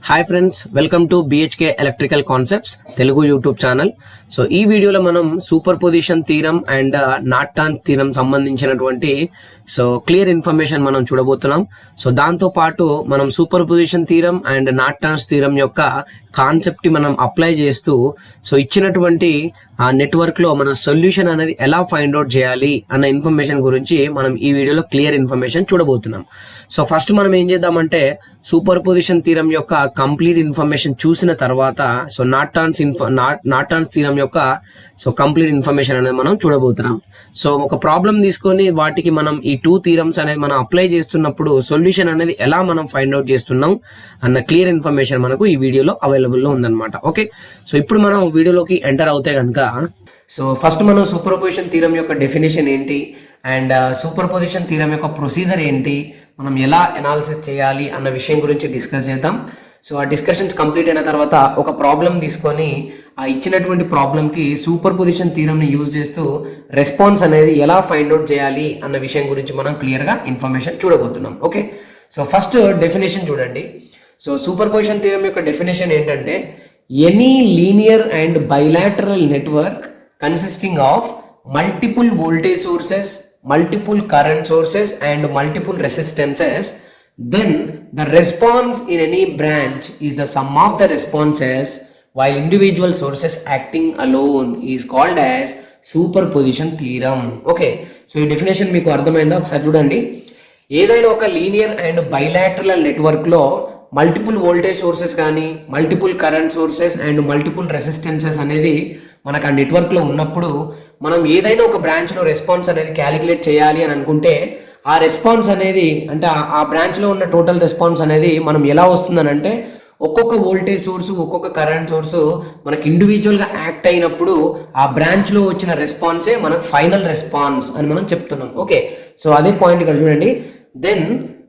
Hi friends, welcome to BHK electrical concepts Telugu YouTube channel. So ఈ వీడియోలో మనం super position theorem and Norton theorem సంబంధించినటువంటి clear information మనం చూడబోతున్నాం. సో దాంతో పాటు మనం super position theorem and Norton's theorem యొక్క కాన్సెప్ట్ మనం అప్లై చేస్తూ ఇచ్చినటువంటి ఆ నెట్వర్క్లో మన సొల్యూషన్ అనేది ఎలా ఫైండ్ అవుట్ చేయాలి అన్న ఇన్ఫర్మేషన్ గురించి మనం ఈ వీడియోలో క్లియర్ ఇన్ఫర్మేషన్ చూడబోతున్నాం. సో ఫస్ట్ మనం ఏం చేద్దామంటే సూపర్ పొజిషన్ థీరం యొక్క కంప్లీట్ ఇన్ఫర్మేషన్ చూసిన తర్వాత నార్టన్స్ థీరం యొక్క కంప్లీట్ ఇన్ఫర్మేషన్ అనేది మనం చూడబోతున్నాం. సో ఒక ప్రాబ్లం తీసుకొని వాటికి మనం ఈ టూ థీరమ్స్ అనేది మనం అప్లై చేస్తున్నప్పుడు సొల్యూషన్ అనేది ఎలా మనం ఫైండ్ అవుట్ చేస్తున్నాం అన్న క్లియర్ ఇన్ఫర్మేషన్ మనకు ఈ వీడియోలో అవైలబుల్లో ఉందన్నమాట. ఓకే, సో ఇప్పుడు మనం వీడియోలోకి ఎంటర్ అవుతే కనుక ఫస్ట్ మనం సూపర్ పొజిషన్ థీరం యొక్క డెఫినేషన్ ఏంటి అండ్ సూపర్ పొజిషన్ థీరం యొక్క ప్రొసీజర్ ఏంటి, మనం ఎలా అనాలిసిస్ చేయాలి అన్న విషయం గురించి డిస్కస్ చేద్దాం. సో ఆ డిస్కషన్స్ కంప్లీట్ అయిన తర్వాత ఒక ప్రాబ్లం తీసుకొని ఆ ఇచ్చినటువంటి ప్రాబ్లంకి సూపర్ పొజిషన్ థీరంని యూజ్ చేస్తూ రెస్పాన్స్ అనేది ఎలా ఫైండ్ అవుట్ చేయాలి అన్న విషయం గురించి మనం క్లియర్గా ఇన్ఫర్మేషన్ చూడబోతున్నాం. ఓకే, సో ఫస్ట్ డెఫినేషన్ చూడండి. సో సూపర్ పొజిషన్ థీరం యొక్క డెఫినేషన్ ఏంటంటే any linear and bilateral network consisting of multiple voltage sources, multiple current sources and multiple resistances, then the response in any branch is the sum of the responses while individual sources acting alone is called as superposition theorem. Okay, so ఈ definition మీకు అర్థమైందా? ఒకసారి చూడండి. ఏదైనా ఒక linear and bilateral నెట్వర్క్లో multiple voltage sources కానీ multiple current sources and multiple resistances అనేది మనకు ఆ నెట్వర్క్లో ఉన్నప్పుడు మనం ఏదైనా ఒక బ్రాంచ్లో రెస్పాన్స్ అనేది క్యాలిక్యులేట్ చేయాలి అని అనుకుంటే ఆ రెస్పాన్స్ అనేది అంటే ఆ బ్రాంచ్లో ఉన్న టోటల్ రెస్పాన్స్ అనేది మనం ఎలా వస్తుందని అంటే ఒక్కొక్క వోల్టేజ్ సోర్సు ఒక్కొక్క కరెంట్ సోర్సు మనకి ఇండివిజువల్గా యాక్ట్ అయినప్పుడు ఆ బ్రాంచ్లో వచ్చిన రెస్పాన్సే మనకు ఫైనల్ రెస్పాన్స్ అని మనం చెప్తున్నాం. ఓకే, సో అదే పాయింట్ ఇక్కడ చూడండి. Then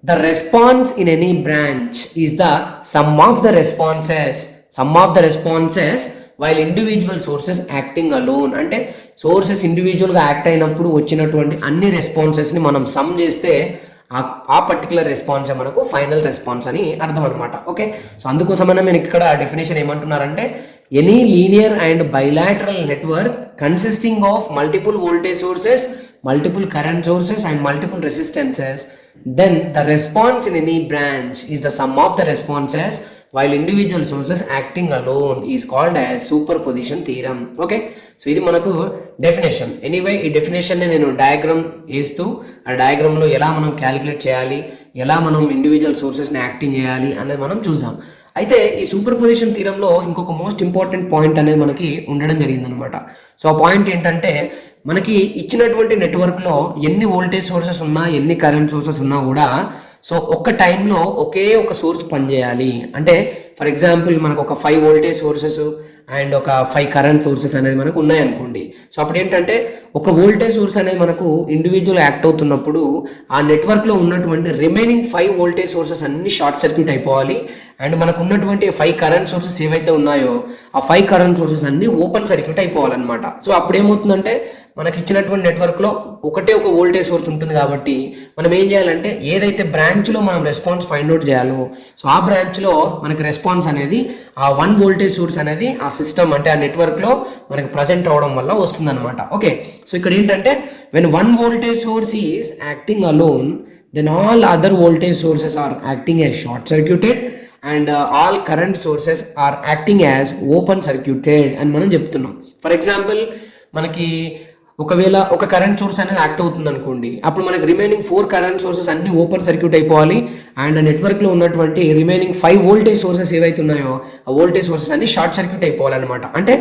the response in any branch is the sum of the responses while individual sources acting alone. అంటే సోర్సెస్ ఇండివిజువల్గా యాక్ట్ అయినప్పుడు వచ్చినటువంటి అన్ని రెస్పాన్సెస్ని మనం సమ్ చేస్తే ఆ పర్టికులర్ రెస్పాన్స్ మనకు ఫైనల్ రెస్పాన్స్ అని అర్థం అనమాట. ఓకే, సో అందుకోసమైనా నేను ఇక్కడ డెఫినేషన్ ఏమంటున్నారంటే any linear and bilateral network consisting of multiple voltage sources, multiple current sources and multiple resistances, then the response in any branch is the sum of the responses while individual sources acting alone is called as superposition theorem. Okay, so ఇది మనకు definition. Anyway ఈ డెఫినేషన్ని నేను diagram వేస్తూ ఆ డయాగ్రామ్లో ఎలా మనం calculate చేయాలి, ఎలా మనం ఇండివిజువల్ సోర్సెస్ని యాక్టింగ్ చేయాలి అనేది మనం చూసాం. అయితే ఈ సూపర్ పొజిషన్ థీరంలో ఇంకొక మోస్ట్ ఇంపార్టెంట్ పాయింట్ అనేది మనకి ఉండడం జరిగిందనమాట. సో ఆ పాయింట్ ఏంటంటే మనకి ఇచ్చినటువంటి నెట్వర్క్లో ఎన్ని వోల్టేజ్ సోర్సెస్ ఉన్నా ఎన్ని కరెంట్ సోర్సెస్ ఉన్నా కూడా ఒక్క టైంలో ఒకే ఒక సోర్స్ పనిచేయాలి. అంటే ఫర్ ఎగ్జాంపుల్ మనకు ఒక 5 వోల్టేజ్ సోర్సెస్ అండ్ ఒక 5 కరెంట్ సోర్సెస్ అనేది మనకు ఉన్నాయనుకోండి. సో అప్పుడు ఏంటంటే ఒక వోల్టేజ్ సోర్స్ అనేది మనకు ఇండివిజువల్ యాక్ట్ అవుతున్నప్పుడు ఆ నెట్వర్క్లో ఉన్నటువంటి రిమైనింగ్ 5 వోల్టేజ్ సోర్సెస్ అన్ని షార్ట్ సర్క్యూట్ అయిపోవాలి అండ్ మనకు ఉన్నటువంటి 5 కరెంట్ సోర్సెస్ ఏవైతే ఉన్నాయో ఆ 5 కరెంట్ సోర్సెస్ అన్ని ఓపెన్ సర్క్యూట్ అయిపోవాలన్నమాట. సో అప్పుడు ఏమవుతుందంటే మనకి ఇచ్చినటువంటి నెట్వర్క్లో ఒకటే ఒక వోల్టేజ్ సోర్స్ ఉంటుంది కాబట్టి మనం ఏం చేయాలంటే ఏదైతే బ్రాంచ్లో మనం రెస్పాన్స్ ఫైండ్ అవుట్ చేయాలో సో ఆ బ్రాంచ్లో మనకి రెస్పాన్స్ అనేది ఆ 1 వోల్టేజ్ సోర్స్ అనేది ఆ సిస్టమ్ అంటే ఆ నెట్వర్క్లో మనకి ప్రజెంట్ అవడం వల్ల వస్తుందన్నమాట. ఓకే, సో ఇక్కడ ఏంటంటే when 1 voltage source is acting alone, then all other voltage sources are acting as short circuited and all current sources are acting as open circuited అని మనం చెప్తున్నాం. ఫర్ ఎగ్జాంపుల్ మనకి ఒకవేళ ఒక కరెంట్ సోర్స్ అనేది act అవుతుంది అనుకోండి, అప్పుడు మనకి రిమైనింగ్ 4 కరెంట్ సోర్సెస్ అన్ని ఓపెన్ సర్క్యూట్ అయిపోవాలి అండ్ నెట్వర్క్లో ఉన్నటువంటి రిమైనింగ్ 5 వోల్టేజ్ సోర్సెస్ ఏవైతే ఉన్నాయో ఆ వోల్టేజ్ సోర్సెస్ అన్ని షార్ట్ సర్క్యూట్ అయిపోవాలన్నమాట. అంటే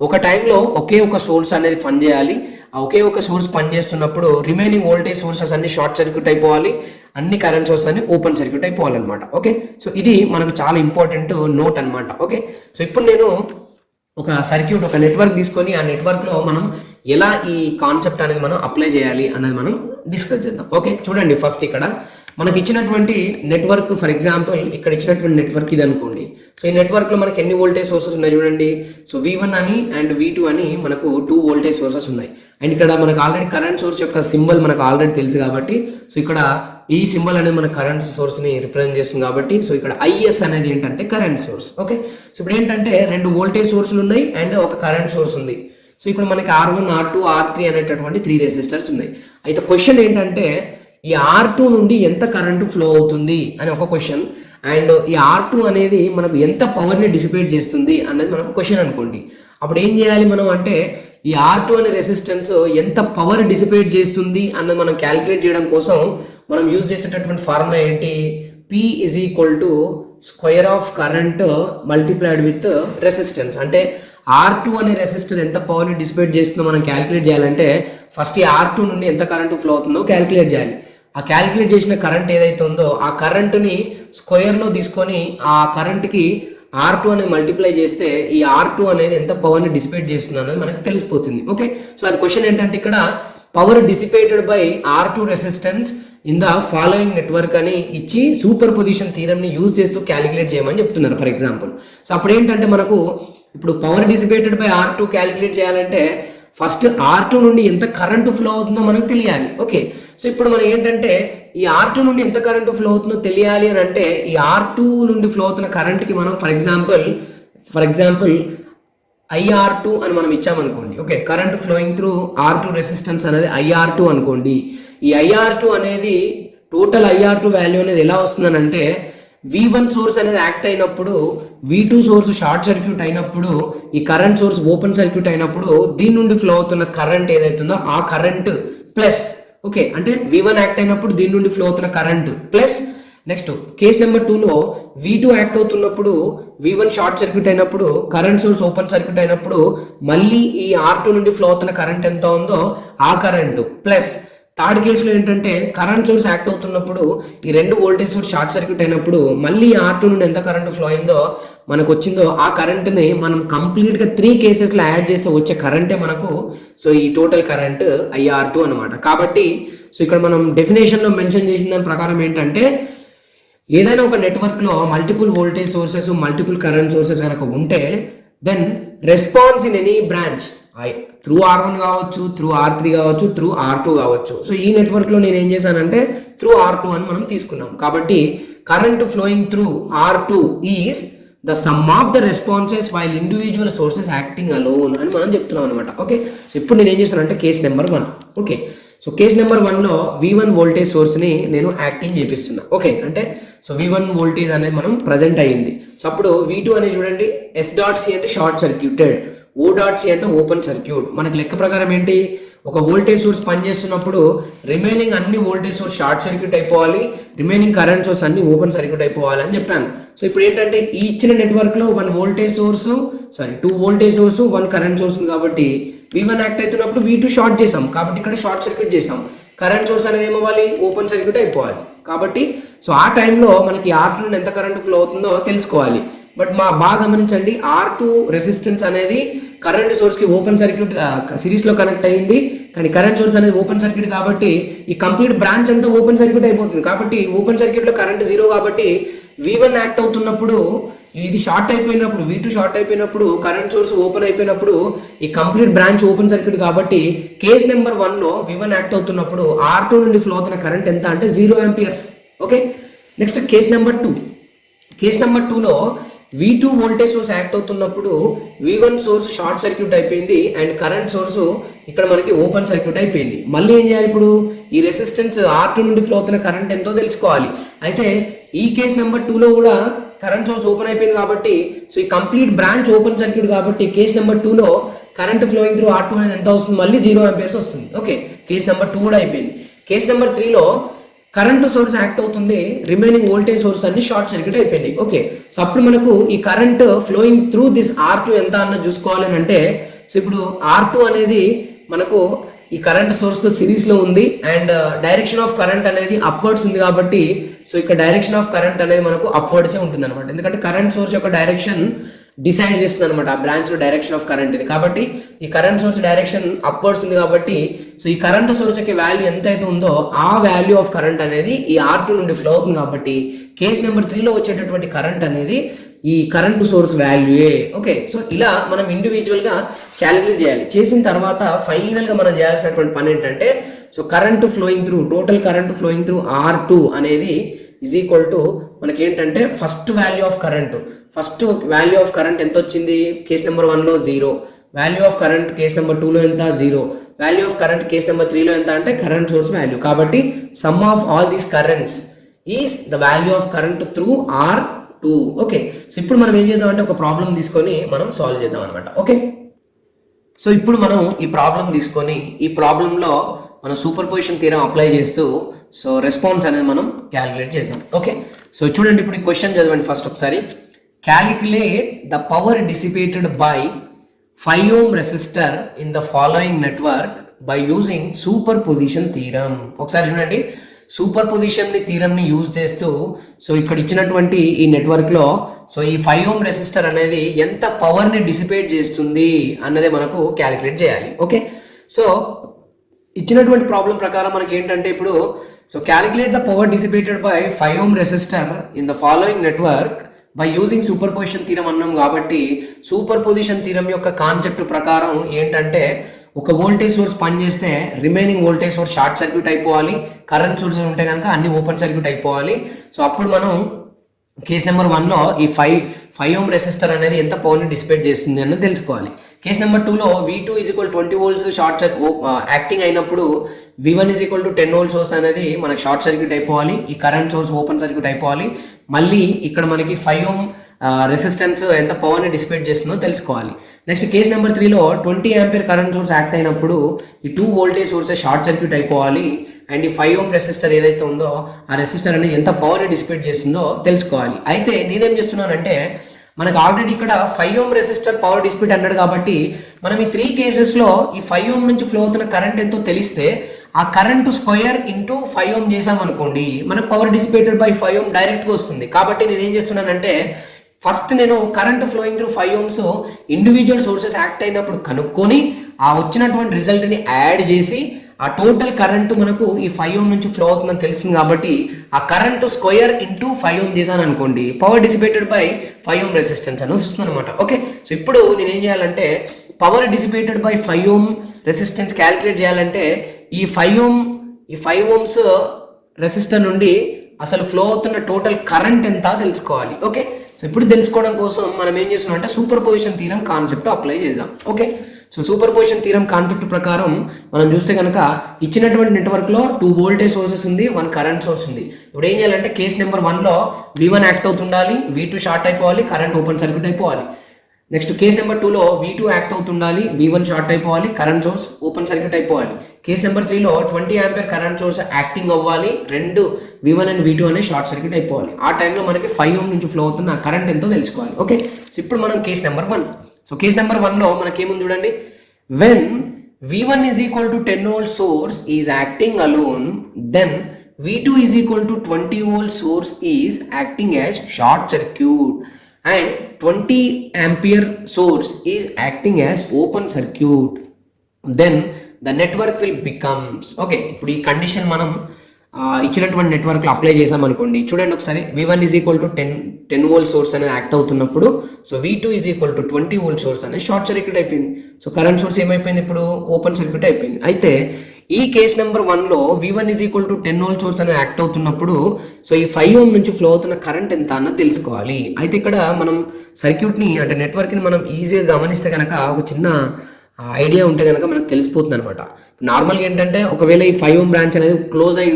ఒక టైంలో ఒకే ఒక సోర్స్ అనేది పనిచేయాలి. ఆ ఒకే ఒక సోర్స్ పనిచేస్తున్నప్పుడు రిమైనింగ్ వోల్టేజ్ సోర్సెస్ అన్ని షార్ట్ సర్క్యూట్ అయిపోవాలి, అన్ని కరెంట్ సోర్సెస్ అన్ని ఓపెన్ సర్క్యూట్ అయిపోవాలన్నమాట. ఓకే, సో ఇది మనకు చాలా ఇంపార్టెంట్ నోట్ అనమాట. ఓకే, సో ఇప్పుడు నేను ఒక సర్క్యూట్ ఒక నెట్వర్క్ తీసుకొని ఆ నెట్వర్క్లో మనం ఎలా ఈ కాన్సెప్ట్ అనేది మనం అప్లై చేయాలి అనేది మనం డిస్కస్ చేద్దాం. ఓకే, చూడండి. ఫస్ట్ ఇక్కడ మనకి ఇచ్చినటువంటి నెట్వర్క్ ఫర్ ఎగ్జాంపుల్ ఇక్కడ ఇచ్చినటువంటి నెట్వర్క్ ఇది అనుకోండి. సో ఈ నెట్వర్క్లో మనకి ఎన్ని వోల్టేజ్ సోర్సెస్ ఉన్నాయి చూడండి. సో V1 అని అండ్ V2 అని మనకు 2 వోల్టేజ్ సోర్సెస్ ఉన్నాయి అండ్ ఇక్కడ మనకు ఆల్రెడీ కరెంట్ సోర్స్ యొక్క సింబల్ మనకు ఆల్రెడీ తెలుసు కాబట్టి సో ఇక్కడ ఈ సింబల్ అనేది మన కరెంట్ సోర్స్ ని రిప్రజెంట్ చేస్తుంది కాబట్టి సో ఇక్కడ IS అనేది ఏంటంటే కరెంట్ సోర్స్. ఓకే, సో ఇప్పుడు ఏంటంటే రెండు వోల్టేజ్ సోర్సులు ఉన్నాయి అండ్ ఒక కరెంట్ సోర్స్ ఉంది. సో ఇప్పుడు మనకి R1, R2, R3 అనేటటువంటి 3 రెసిస్టర్స్ ఉన్నాయి. అయితే క్వశ్చన్ ఏంటంటే ఈ R2 నుండి ఎంత కరెంటు ఫ్లో అవుతుంది అని ఒక క్వశ్చన్, అండ్ ఈ R2 అనేది మనకు ఎంత పవర్ని డిసిపేట్ చేస్తుంది అనేది మనకు క్వశ్చన్ అనుకోండి. అప్పుడు ఏం చేయాలి మనం అంటే ఈ R2 అనే రెసిస్టెన్స్ ఎంత పవర్ డిసిపేట్ చేస్తుంది అన్నది మనం క్యాలిక్యులేట్ చేయడం కోసం మనం యూజ్ చేసేటటువంటి ఫార్ములా ఏంటి, P is equal to square of current multiplied with resistance. అంటే R2 అనే రెసిస్టర్ ఎంత పవర్ని డిసిపేట్ చేస్తుందో మనం క్యాలిక్యులేట్ చేయాలంటే ఫస్ట్ ఈ R2 నుండి ఎంత కరెంటు ఫ్లో అవుతుందో క్యాలిక్యులేట్ చేయాలి. ఆ క్యాలిక్యులేట్ చేసిన కరెంట్ ఏదైతే ఉందో ఆ కరెంటుని స్క్వేర్లో తీసుకొని ఆ కరెంట్కి R2 అనేది మల్టిప్లై చేస్తే ఈ R2 అనేది ఎంత పవర్ని డిసిపేట్ చేస్తుంది అనేది మనకు తెలిసిపోతుంది. ఓకే, సో అది క్వశ్చన్ ఏంటంటే ఇక్కడ power dissipated by R2 resistance in the following network అని ఇచ్చి సూపర్ పొజిషన్ థీరమ్ ని యూజ్ చేస్తూ క్యాలిక్యులేట్ చేయమని చెప్తున్నారు ఫర్ ఎగ్జాంపుల్. సో అప్పుడు ఏంటంటే మనకు ఇప్పుడు power dissipated by R2 calculate చేయాలంటే ఫస్ట్ R2 నుండి ఎంత కరెంటు ఫ్లో అవుతుందో మనకు తెలియాలి. ఓకే, సో ఇప్పుడు మనం ఏంటంటే ఈ R2 నుండి ఎంత కరెంటు ఫ్లో అవుతుందో తెలియాలి అని అంటే ఈ R2 నుండి ఫ్లో అవుతున్న కరెంట్కి మనం ఫర్ ఎగ్జాంపుల్ IR2 అని మనం ఇచ్చామనుకోండి. Okay, current flowing through R2 resistance అనేది IR2 అనుకోండి. ఈ IR2 అనేది టోటల్ IR2 వాల్యూ అనేది ఎలా వస్తుందని అంటే V1 సోర్స్ అనేది యాక్ట్ అయినప్పుడు, V2 సోర్స్ షార్ట్ సర్క్యూట్ అయినప్పుడు, ఈ కరెంట్ సోర్స్ ఓపెన్ సర్క్యూట్ అయినప్పుడు దీని నుండి ఫ్లో అవుతున్న కరెంట్ ఏదైతుందో ఆ కరెంట్ ప్లస్, ఓకే, అంటే V1 యాక్ట్ అయినప్పుడు దీని నుండి ఫ్లో అవుతున్న current plus next case number 2లో V2 యాక్ట్ అవుతున్నప్పుడు V1 షార్ట్ సర్క్యూట్ అయినప్పుడు కరెంట్ సోర్స్ ఓపెన్ సర్క్యూట్ అయినప్పుడు మళ్ళీ ఈ R2 నుండి ఫ్లో అవుతున్న కరెంట్ ఎంత ఉందో ఆ కరెంట్ ప్లస్ థర్డ్ కేసులో ఏంటంటే కరెంట్ సోర్స్ యాక్ట్ అవుతున్నప్పుడు ఈ రెండు వోల్టేజ్ సోర్స్ షార్ట్ సర్క్యూట్ అయినప్పుడు మళ్ళీ R2 నుండి ఎంత కరెంట్ ఫ్లో అయిందో మనకు వచ్చిందో ఆ కరెంట్ని మనం కంప్లీట్గా 3 కేసెస్లో యాడ్ చేస్తే వచ్చే కరెంటే మనకు సో ఈ టోటల్ కరెంట్ IR2 అనమాట. కాబట్టి సో ఇక్కడ మనం డెఫినేషన్లో మెన్షన్ చేసిన దాని ప్రకారం ఏంటంటే ఏదైనా ఒక నెట్వర్క్లో multiple voltage sources multiple current sources కనుక ఉంటే then response in any branch through R1 కావచ్చు, త్రూ R3 కావచ్చు, త్రూ R2 కావచ్చు. సో ఈ నెట్వర్క్లో నేను ఏం చేశానంటే త్రూ R2 అని మనం తీసుకున్నాం. కాబట్టి current flowing through R2 is the sum of the responses while individual sources acting alone అని మనం చెప్తున్నాం అనమాట. ఓకే, సో ఇప్పుడు నేను ఏం చేస్తానంటే case number 1. Okay, so case number 1లో V1 వోల్టేజ్ సోర్స్ని నేను యాక్టింగ్ చేపిస్తున్నా. ఓకే, అంటే సో V1 వోల్టేజ్ అనేది మనం ప్రజెంట్ అయ్యింది. సో అప్పుడు V2 అనేది చూడండి S.C అంటే షార్ట్ సర్క్యూటెడ్, O.C అంటే ఓపెన్ సర్క్యూట్. మనకి లెక్క ప్రకారం ఏంటి, ఒక వోల్టేజ్ సోర్స్ పనిచేస్తున్నప్పుడు రిమైనింగ్ అన్ని వోల్టేజ్ సోర్స్ షార్ట్ సర్క్యూట్ అయిపోవాలి, రిమైనింగ్ కరెంట్ సోర్స్ అన్ని ఓపెన్ సర్క్యూట్ అయిపోవాలి అని చెప్పాను. సో ఇప్పుడు ఏంటంటే ఈ ఇచ్చిన నెట్వర్క్లో 2 వోల్టేజ్ సోర్స్ 1 కరెంట్ సోర్స్ ఉంది కాబట్టి V1 యాక్ట్ అవుతున్నప్పుడు V2 షార్ట్ చేసాం కాబట్టి ఇక్కడ షార్ట్ సర్క్యూట్ చేసాం, కరెంట్ సోర్స్ అనేది ఏమవ్వాలి ఓపెన్ సర్క్యూట్ అయిపోవాలి. కాబట్టి సో ఆ టైంలో మనకి R2 నుండి ఎంత కరెంట్ ఫ్లో అవుతుందో తెలుసుకోవాలి. బట్ బాగా గమనించండి, R2 రెసిస్టెన్స్ అనేది కరెంట్ సోర్స్ కి ఓపెన్ సర్క్యూట్ సిరీస్ లో కనెక్ట్ అయ్యింది, కానీ కరెంట్ సోర్స్ అనేది ఓపెన్ సర్క్యూట్ కాబట్టి ఈ కంప్లీట్ బ్రాంచ్ అంతా ఓపెన్ సర్క్యూట్ అయిపోతుంది. కాబట్టి ఓపెన్ సర్క్యూట్ లో కరెంట్ 0 కాబట్టి V1 యాక్ట్ అవుతున్నప్పుడు ఇది షార్ట్ అయిపోయినప్పుడు V2 షార్ట్ అయిపోయినప్పుడు కరెంట్ సోర్స్ ఓపెన్ అయిపోయినప్పుడు ఈ కంప్లీట్ బ్రాంచ్ ఓపెన్ సర్క్యూట్ కాబట్టి కేస్ నెంబర్ 1లో V1 యాక్ట్ అవుతున్నప్పుడు R2 నుండి ఫ్లో అవుతున్న కరెంట్ ఎంత అంటే 0 amperes. Okay, next case number 2లో V2 వోల్టేజ్ సోర్స్ యాక్ట్ అవుతున్నప్పుడు V1 సోర్స్ షార్ట్ సర్క్యూట్ అయిపోయింది అండ్ కరెంట్ సోర్స్ ఇక్కడ మనకి ఓపెన్ సర్క్యూట్ అయిపోయింది. మళ్ళీ ఏం చేయాలి, ఇప్పుడు ఈ రెసిస్టెన్స్ R2 నుండి ఫ్లో అవుతున్న కరెంట్ ఎంతో తెలుసుకోవాలి. అయితే ఈ కేస్ నెంబర్ 2లో కూడా కరెంట్ సోర్స్ ఓపెన్ అయిపోయింది కాబట్టి సో ఈ కంప్లీట్ బ్రాంచ్ ఓపెన్ సర్క్యూట్ కాబట్టి కేస్ నెంబర్ 2లో కరెంట్ ఫ్లోయింగ్ త్రూ R2 అనేది ఎంత వస్తుంది, మళ్ళీ 0 ఆంపియర్స్ వస్తుంది. ఓకే, కేస్ నెంబర్ 2 కూడా అయిపోయింది. కేస్ నెంబర్ 3లో కరెంట్ సోర్స్ యాక్ట్ అవుతుంది, రిమైనింగ్ వోల్టేజ్ సోర్స్ అన్ని షార్ట్ సర్క్యూట్ అయిపోయింది. ఓకే, సో అప్పుడు మనకు ఈ current flowing through this R2 ఎంత అన్నది చూసుకోవాలి అని అంటే సో ఇప్పుడు R2 అనేది మనకు ఈ కరెంట్ సోర్స్ తో సిరీస్ లో ఉంది అండ్ డైరెక్షన్ ఆఫ్ కరెంట్ అనేది అప్వర్డ్స్ ఉంది కాబట్టి సో ఇక్కడ డైరెక్షన్ ఆఫ్ కరెంట్ అనేది మనకు అప్వర్డ్సే ఉంటుంది అనమాట. ఎందుకంటే కరెంట్ సోర్స్ యొక్క డైరెక్షన్ డిసైడ్ చేస్తుంది అనమాట ఆ బ్రాంచ్ లో డైరెక్షన్ ఆఫ్ కరెంట్ ఇది. కాబట్టి ఈ కరెంట్ సోర్స్ డైరెక్షన్ అప్వర్డ్స్ ఉంది కాబట్టి సో ఈ కరెంట్ సోర్స్ యొక్క వాల్యూ ఎంత అయితే ఉందో ఆ వాల్యూ ఆఫ్ కరెంట్ అనేది ఈ R2 నుండి ఫ్లో అవుతుంది కాబట్టి కేస్ నెంబర్ 3లో వచ్చేటటువంటి కరెంట్ అనేది ఈ కరెంట్ సోర్స్ వాల్యూయే. ఓకే, సో ఇలా మనం ఇండివిజువల్ గా క్యాలిక్యులేట్ చేయాలి. చేసిన తర్వాత ఫైనల్ గా మనం చేయాల్సినటువంటి పని ఏంటంటే so current flowing through, total current flowing through R2 అనేది ఈజ్ ఈక్వల్ టు మనకి ఏంటంటే ఫస్ట్ వాల్యూ ఆఫ్ కరెంట్ ఎంత వచ్చింది, కేస్ నెంబర్ 1లో 0, value of current case number 2లో ఎంత 0, value of current case number 3లో ఎంత అంటే కరెంట్ సోర్స్ వాల్యూ. కాబట్టి sum of all these currents is the value of current through R2. Okay, so ఇప్పుడు మనం ఏం చేద్దాం అంటే ఒక ప్రాబ్లం తీసుకొని మనం సాల్వ్ చేద్దాం అనమాట. ఓకే, సో ఇప్పుడు మనం ఈ ప్రాబ్లం తీసుకొని ఈ ప్రాబ్లంలో మనం సూపర్ పొజిషన్ థియరం అప్లై చేస్తూ సో రెస్పాన్స్ అనేది మనం క్యాలిక్యులేట్ చేద్దాం. ఓకే, సో చూడండి ఇప్పుడు ఈ క్వశ్చన్ చదవండి ఫస్ట్ ఒకసారి. Calculate the power dissipated by 5 ohm resistor in the following network by using super position theorem. ఒకసారి చూడండి, సూపర్ పొజిషన్ థియరం ని యూజ్ చేస్తూ సో ఇక్కడ ఇచ్చినటువంటి ఈ నెట్వర్క్ లో సో ఈ 5 ohm రెసిస్టర్ అనేది ఎంత పవర్ ని డిసిపేట్ చేస్తుంది అన్నదే మనకు క్యాలిక్యులేట్ చేయాలి. ఓకే, సో ఇచ్చినటువంటి ప్రాబ్లం ప్రకారం మనకి ఏంటంటే ఇప్పుడు so calculate the power dissipated by 5 ohm resistor in the following network by using super position theorem అన్నాం. కాబట్టి సూపర్ పొజిషన్ థియరం యొక్క కాన్సెప్ట్ ప్రకారం ఏంటంటే ఒక వోల్టేజ్ సోర్స్ పనిచేస్తే remaining voltage source short circuit అయిపోవాలి, కరెంట్ సోర్సెస్ ఉంటే కనుక అన్ని ఓపెన్ సర్క్యూట్ అయిపోవాలి. సో అప్పుడు మనం కేస్ నెంబర్ 1లో ఈ 5 ohm రెసిస్టర్ అనేది ఎంత పవర్ని డిసిపేట్ చేస్తుంది అన్నది తెలుసుకోవాలి. కేస్ నెంబర్ 2లో V2 20 volts షార్ట్ యాక్టింగ్ అయినప్పుడు V1 10 volt సోర్స్ అనేది మనకి షార్ట్ సర్క్యూట్ అయిపోవాలి, ఈ కరెంట్ సోర్స్ ఓపెన్ సర్క్యూట్ అయిపోవాలి. మళ్ళీ ఇక్కడ మనకి 5 ohm రెసిస్టెన్స్ ఎంత పవర్ని డిసిపేట్ చేస్తుందో తెలుసుకోవాలి. నెక్స్ట్ కేస్ నెంబర్ 3లో 20 ఆంపియర్ కరెంట్ సోర్స్ యాక్ట్ అయినప్పుడు ఈ 2 వోల్టేజ్ సోర్సెస్ షార్ట్ సర్క్యూట్ అయిపోవాలి అండ్ ఈ 5 ohm రెసిస్టర్ ఏదైతే ఉందో ఆ రెసిస్టర్ అనేది ఎంత పవర్ని డిసిపేట్ చేస్తుందో తెలుసుకోవాలి. అయితే నేనేం చేస్తున్నానంటే మనకు ఆల్రెడీ ఇక్కడ 5 ohm రెసిస్టర్ పవర్ డిసిపేట్ అన్నాడు కాబట్టి మనం ఈ 3 కేసెస్లో ఈ 5 ohm నుంచి ఫ్లో అవుతున్న కరెంట్ ఎంతో తెలిస్తే ఆ కరెంట్ స్క్వేర్ ఇంటూ 5 ohm చేసామనుకోండి మనకు పవర్ డిసిపేటెడ్ బై 5 ohm డైరెక్ట్గా వస్తుంది. కాబట్టి నేను ఏం చేస్తున్నానంటే ఫస్ట్ నేను current flowing through 5 ohms individual sources act అయినప్పుడు కనుక్కొని ఆ వచ్చినటువంటి రిజల్ట్ని యాడ్ చేసి ఆ టోటల్ కరెంట్ మనకు ఈ 5 ohm నుంచి ఫ్లో అవుతుందని తెలుస్తుంది. కాబట్టి ఆ కరెంట్ స్క్వేర్ ఇంటూ 5 ohm చేశాను అనుకోండి power dissipated by 5 ohm resistance అని వస్తుంది అనమాట. ఓకే, సో ఇప్పుడు నేనేం చేయాలంటే power dissipated by 5 ohm resistance calculate చేయాలంటే ఈ 5 ohms రెసిస్టర్ నుండి అసలు ఫ్లో అవుతున్న టోటల్ కరెంట్ ఎంత తెలుసుకోవాలి. ఓకే, సో ఇప్పుడు తెలుసుకోవడం కోసం మనం ఏం చేస్తున్నాం అంటే superposition theorem concept apply చేద్దాం. Okay, so superposition theorem concept ప్రకారం మనం చూస్తే కనుక ఇచ్చినటువంటి నెట్వర్క్లో 2 వోల్టేజ్ సోర్సెస్ ఉంది, 1 కరెంట్ సోర్స్ ఉంది. ఇప్పుడు ఏం చేయాలంటే కేస్ నెంబర్ 1లో V1 యాక్ట్ అవుతుండాలి, V2 షార్ట్ అయిపోవాలి, కరెంట్ ఓపెన్ సర్క్యూట్ అయిపోవాలి. నెక్స్ట్ కేస్ నెంబర్ 2లో V2 యాక్ట్ అవుతుండాలి, V1 షార్ట్ అయిపోవాలి, కరెంట్ సోర్స్ ఓపెన్ సర్క్యూట్ అయిపోవాలి. కేస్ నెంబర్ 3లో 20 ఆంపియర్ కరెంట్ సోర్స్ యాక్టింగ్ అవ్వాలి, రెండు V1 అండ్ V2 అనే షార్ట్ సర్క్యూట్ అయిపోవాలి. ఆ టైంలో మనకి 5 ohm నుంచి ఫ్లో అవుతున్న కరెంట్ ఎంతో తెలుసుకోవాలి. ఓకే, సో ఇప్పుడు మనం case number 1. So case number 1లో మనకేముంది చూడండి, when V1 10 volt source is acting alone, then V2 20 volt source is acting as short circuit and 20 ampere source is acting as open circuit, then the network will becomes. Okay, ఇప్పుడు ఈ condition మనం ఇచ్చినటువంటి నెట్వర్క్లో apply చేసాం అనుకోండి. చూడండి ఒకసారి, V1 10 volt source అనేది యాక్ట్ అవుతున్నప్పుడు సో V2 20 volt సోర్స్ అనేది షార్ట్ సర్క్యూట్ అయిపోయింది. సో కరెంట్ సోర్స్ ఏమైపోయింది ఇప్పుడు ఓపెన్ సర్క్యూట్ అయిపోయింది. అయితే ఈ కేస్ నెంబర్ 1లో V1 10 volt సోర్స్ అనేది యాక్ట్ అవుతున్నప్పుడు సో ఈ 5 ohm నుంచి ఫ్లో అవుతున్న కరెంట్ ఎంత అన్నది తెలుసుకోవాలి. అయితే ఇక్కడ మనం సర్క్యూట్ని అంటే నెట్వర్క్ని మనం ఈజీగా గమనిస్తే కనుక ఒక చిన్న ఐడియా ఉంటే కనుక మనకు తెలిసిపోతుంది అనమాట. నార్మల్గా ఏంటంటే ఒకవేళ ఈ 5 ohm బ్రాంచ్ అనేది క్లోజ్ అయి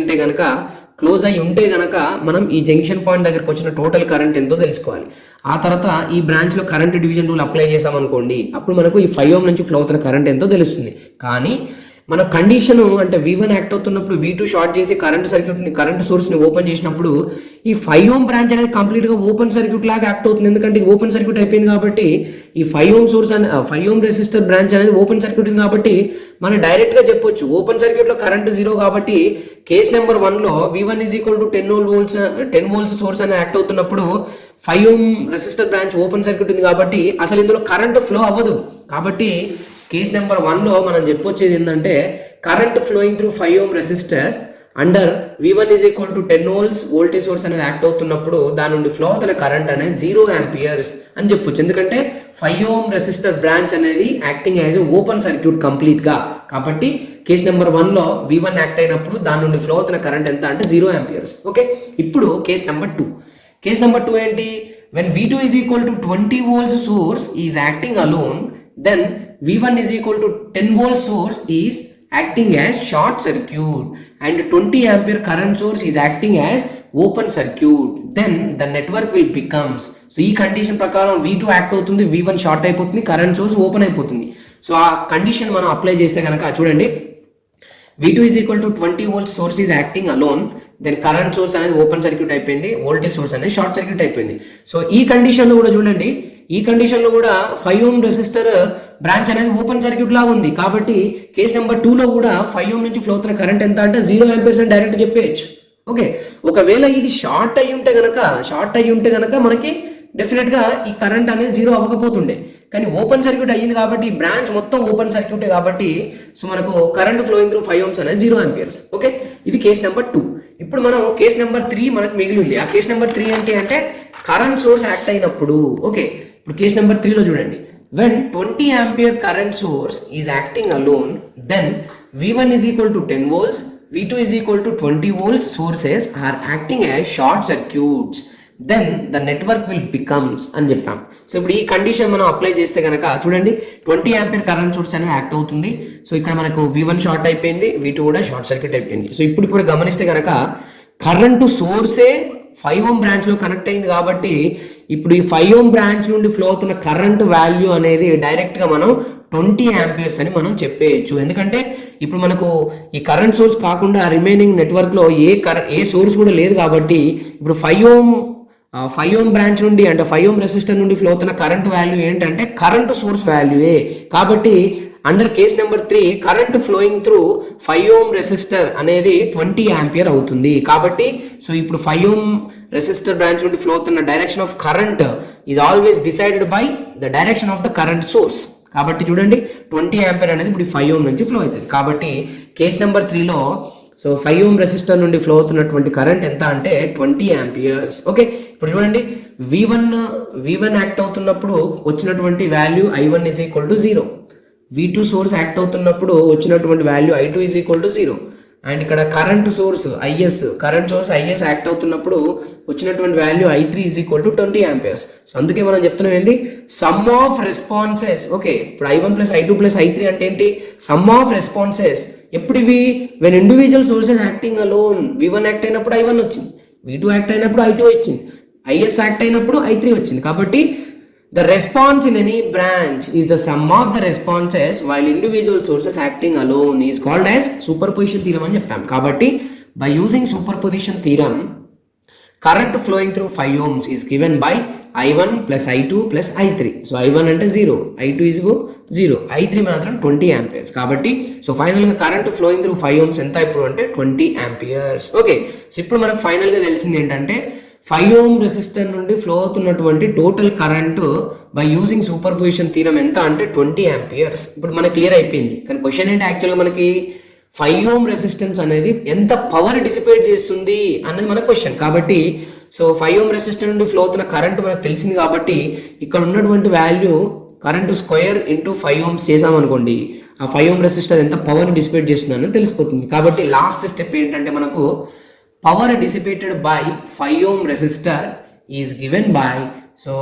ఉంటే కనుక మనం ఈ జంక్షన్ పాయింట్ దగ్గరకు వచ్చిన టోటల్ కరెంట్ ఎంతో తెలుసుకోవాలి. ఆ తర్వాత ఈ బ్రాంచ్లో కరెంట్ డివిజన్ రూల్ అప్లై చేసామనుకోండి అప్పుడు మనకు ఈ 5 ohm నుంచి ఫ్లో అవుతున్న కరెంట్ ఎంతో తెలుస్తుంది. కానీ మన కండిషన్ అంటే V1 యాక్ట్ అవుతున్నప్పుడు V2 షార్ట్ చేసి కరెంట్ సోర్స్ని ఓపెన్ చేసినప్పుడు ఈ 5 ohm బ్రాంచ్ అనేది కంప్లీట్గా ఓపెన్ సర్క్యూట్ లాగా యాక్ట్ అవుతుంది. ఎందుకంటే ఇది ఓపెన్ సర్క్యూట్ అయిపోయింది కాబట్టి ఈ 5 ohm source 5 ohm resistor branch అనేది ఓపెన్ సర్క్యూట్ కాబట్టి మనం డైరెక్ట్గా చెప్పొచ్చు ఓపెన్ సర్క్యూట్లో కరెంట్ 0 కాబట్టి కేస్ నెంబర్ 1లో V1 10 volts సోర్స్ అనేది యాక్ట్ అవుతున్నప్పుడు 5 ohm resistor branch open circuit ఉంది కాబట్టి అసలు ఇందులో కరెంట్ ఫ్లో అవ్వదు. కాబట్టి కేస్ నెంబర్ 1లో మనం చెప్పొచ్చేది ఏంటంటే current flowing through 5 ohm resistor under V1 is equal to 10 volts voltage source అనేది యాక్ట్ అవుతున్నప్పుడు దాని నుండి ఫ్లో అవుతున్న కరెంట్ అనేది 0 ఆంపియర్స్ అని చెప్పొచ్చు. ఎందుకంటే 5 ఓం రెసిస్టర్ బ్రాంచ్ అనేది acting as open circuit complete గా. కాబట్టి కేస్ నెంబర్ 1 లో V1 యాక్ట్ అయినప్పుడు దాని నుండి ఫ్లో అవుతున్న కరెంట్ ఎంత అంటే 0 ఆంపియర్స్. ఓకే, ఇప్పుడు కేస్ నెంబర్ 2. కేస్ నెంబర్ 2 ఏంటి? when V2 is equal to 20 volts source is acting alone, then V1 is equal to 10 volt source is acting as short circuit and 20 ampere current source is acting as open circuit, then the network will becomes. So ఈ condition ప్రకారం V2 act అవుతుంది, V1 short అయిపోతుంది, current source open అయిపోతుంది. So ఆ condition మనం apply చేస్తే కనుక చూడండి, V2 is equal to 20 volts source is acting alone, then current source అనేది ఓపెన్ సర్క్యూట్ అయిపోయింది, వోల్టేజ్ సోర్స్ అనేది షార్ట్ సర్క్యూట్ అయిపోయింది. సో ఈ కండిషన్ లో కూడా చూడండి, ఈ కండిషన్ లో కూడా 5 ఓం రెసిస్టర్ బ్రాంచ్ అనేది ఓపెన్ సర్క్యూట్ లాగా ఉంది. కాబట్టి కేస్ నెంబర్ 2 లో కూడా 5 ఓం నుంచి ఫ్లో అవుతున్న కరెంట్ ఎంత అంటే 0 ఆంపియర్స్ అని డైరెక్ట్ చెప్పేయచ్చు. ఓకే, ఒకవేళ ఇది షార్ట్ అయ్యి ఉంటే గనక మనకి డెఫినెట్ గా ఈ కరెంట్ అనేది 0 అవ్వకపోతుండే. కానీ ఓపెన్ సర్క్యూట్ అయ్యింది కాబట్టి బ్రాంచ్ మొత్తం ఓపెన్ సర్క్యూట్ కాబట్టి సో మనకు కరెంట్ ఫ్లోయింగ్ త్రూ 5 ఓమ్స్ అనేది 0 ఆంపియర్స్. ఓకే, ఇది కేస్ నెంబర్ 2. ఇప్పుడు మనం కేస్ నెంబర్ 3 మనకు మిగిలి ఉంది. ఆ కేస్ నెంబర్ 3 ఏంటి అంటే కరెంట్ సోర్స్ యాక్ట్ అయినప్పుడు. ఓకే, ఇప్పుడు కేస్ నెంబర్ 3 లో చూడండి, when 20 ampere current source is acting alone, then V1 is equal to 10 volts, V2 is equal to 20 volts sources are acting as short circuits, then the network will becomes అని చెప్పాం. So ఇప్పుడు ఈ condition మనం apply చేస్తే కనుక చూడండి, 20 ampere current source అనేది act అవుతుంది. సో ఇక్కడ మనకు V1 షార్ట్ అయిపోయింది, V2 కూడా షార్ట్ సర్క్యూట్ అయిపోయింది. సో ఇప్పుడు గమనిస్తే కనుక కరెంటు సోర్సే 5 ఓం బ్రాంచ్ లో కనెక్ట్ అయింది కాబట్టి ఇప్పుడు ఈ 5 ఓం బ్రాంచ్ నుండి ఫ్లో అవుతున్న కరెంట్ వాల్యూ అనేది డైరెక్ట్ గా మనం 20 ఆంపియర్స్ అని మనం చెప్పేయచ్చు. ఎందుకంటే ఇప్పుడు మనకు ఈ కరెంట్ సోర్స్ కాకుండా రిమైనింగ్ నెట్వర్క్ లో ఏ సోర్స్ కూడా లేదు కాబట్టి ఇప్పుడు 5 ఓం బ్రాంచ్ నుండి అంటే 5 ఓం రెసిస్టర్ నుండి ఫ్లో అవుతున్న కరెంట్ వాల్యూ ఏంటంటే కరెంట్ సోర్స్ వాల్యూయే. కాబట్టి under case number 3 current flowing through 5 ohm resistor అనేది 20 ఆంపియర్ అవుతుంది. కాబట్టి సో ఇప్పుడు 5 ఓం రెసిస్టర్ బ్రాంచ్ నుండి ఫ్లో అవుతున్న direction of current is always decided by the direction of the current source. కాబట్టి చూడండి 20 ఆంపియర్ అనేది ఇప్పుడు 5 ఓం నుంచి ఫ్లో అవుతుంది. కాబట్టి కేస్ నెంబర్ 3 లో సో 5 ఓం రెసిస్టర్ నుండి ఫ్లో అవుతున్నటువంటి కరెంట్ ఎంత అంటే 20 ఆంపియర్స్. ఓకే, ఇప్పుడు చూడండి V1 యాక్ట్ అవుతున్నప్పుడు వచ్చినటువంటి value I1 is equal to 0, V2 source act అవుతున్నప్పుడు వచ్చినటువంటి value I2 is equal to 0, and ఇక్కడ కరెంట్ సోర్స్ IS యాక్ట్ అవుతున్నప్పుడు వచ్చినటువంటి value I3 is equal to 20 amperes. So అందుకే మనం చెప్తున్నాం ఏంటి, సమ్ ఆఫ్ రెస్పాన్సెస్. ఓకే, ఇప్పుడు I1 plus I2 plus I3 అంటే ఏంటి, సమ్ ఆఫ్ రెస్పాన్సెస్. ఎప్పుడు ఇవి when individual sources acting alone, V1 act అయినప్పుడు I1 వచ్చింది, V2 యాక్ట్ అయినప్పుడు I2 వచ్చింది, IS యాక్ట్ అయినప్పుడు I3 వచ్చింది. కాబట్టి the response in any branch is the sum of the responses while individual sources acting alone is called as superposition theorem అని చెప్పాం. కాబట్టి by using superposition theorem current flowing through 5 ohms is given by I1 plus I2 plus I3. So I1 అంటే 0, I2 is 0, I3 మాత్రం 20 amperes. కాబట్టి so final గా current flowing through 5 ohms ఎంత ఇప్పుడు అంటే 20 ఆంపియర్స్. ఓకే, సో ఇప్పుడు మనకు final గా తెలిసింది ఏంటంటే 5 ఓం రెసిస్టర్ నుండి ఫ్లో అవుతున్నటువంటి total current by using super position theorem ఎంత అంటే 20 ఆంపియర్స్. ఇప్పుడు మనకి క్లియర్ అయిపోయింది. కానీ క్వశ్చన్ ఏంటి, యాక్చువల్గా మనకి 5 ఓం రెసిస్టెన్స్ అనేది ఎంత పవర్ డిసిపేట్ చేస్తుంది అన్నది మన క్వశ్చన్. కాబట్టి సో 5 ఓం రెసిస్టర్ నుండి ఫ్లో అవుతున్న కరెంట్ మనకు తెలిసింది కాబట్టి ఇక్కడ ఉన్నటువంటి value current square into 5 ohms చేసామనుకోండి, ఆ 5 ఓం రెసిస్టర్ ఎంత పవర్ డిసిపేట్ చేస్తుంది అని తెలిసిపోతుంది. కాబట్టి లాస్ట్ స్టెప్ ఏంటంటే మనకు power dissipated by 5 ohm resistor is given by, so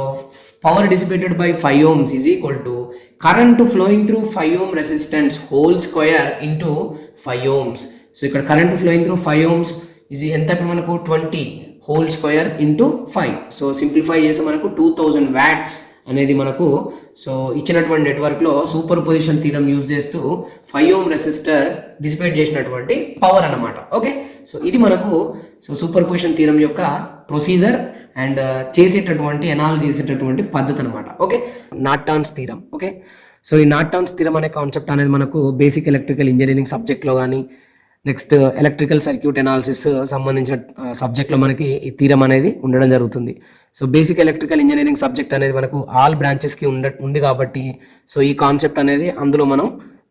power dissipated by 5 ohms is equal to current flowing through 5 ohm resistance whole square into 5 ohms. So ఇక్కడ current flowing through 5 ohms is ఎంత మనకు 20 whole square into 5. So simplify చేస్తే మనకు 2000 watts అనేది మనకు so ఇచ్చినటువంటి network లో super position theorem use చేస్తూ 5 ఓం రెసిస్టర్ డిసిపేట్ చేసినటువంటి పవర్ అన్నమాట. ఓకే, సో ఇది మనకు సో సూపర్ పొజిషన్ థీరం యొక్క ప్రొసీజర్ అండ్ చేసేటటువంటి అనాలిసిస్ చేసేటటువంటి పద్ధతి అనమాట. Okay, Norton's theorem. Okay, so ఈ నార్టన్స్ థీరం అనే కాన్సెప్ట్ అనేది మనకు బేసిక్ ఎలక్ట్రికల్ ఇంజనీరింగ్ సబ్జెక్ట్లో కానీ నెక్స్ట్ ఎలక్ట్రికల్ సర్క్యూట్ అనాలిసిస్ సంబంధించిన సబ్జెక్ట్లో మనకి ఈ థీరం అనేది ఉండడం జరుగుతుంది. So basic electrical engineering subject అనేది మనకు ఆల్ బ్రాంచెస్కి ఉంది కాబట్టి సో ఈ కాన్సెప్ట్ అనేది అందులో మనం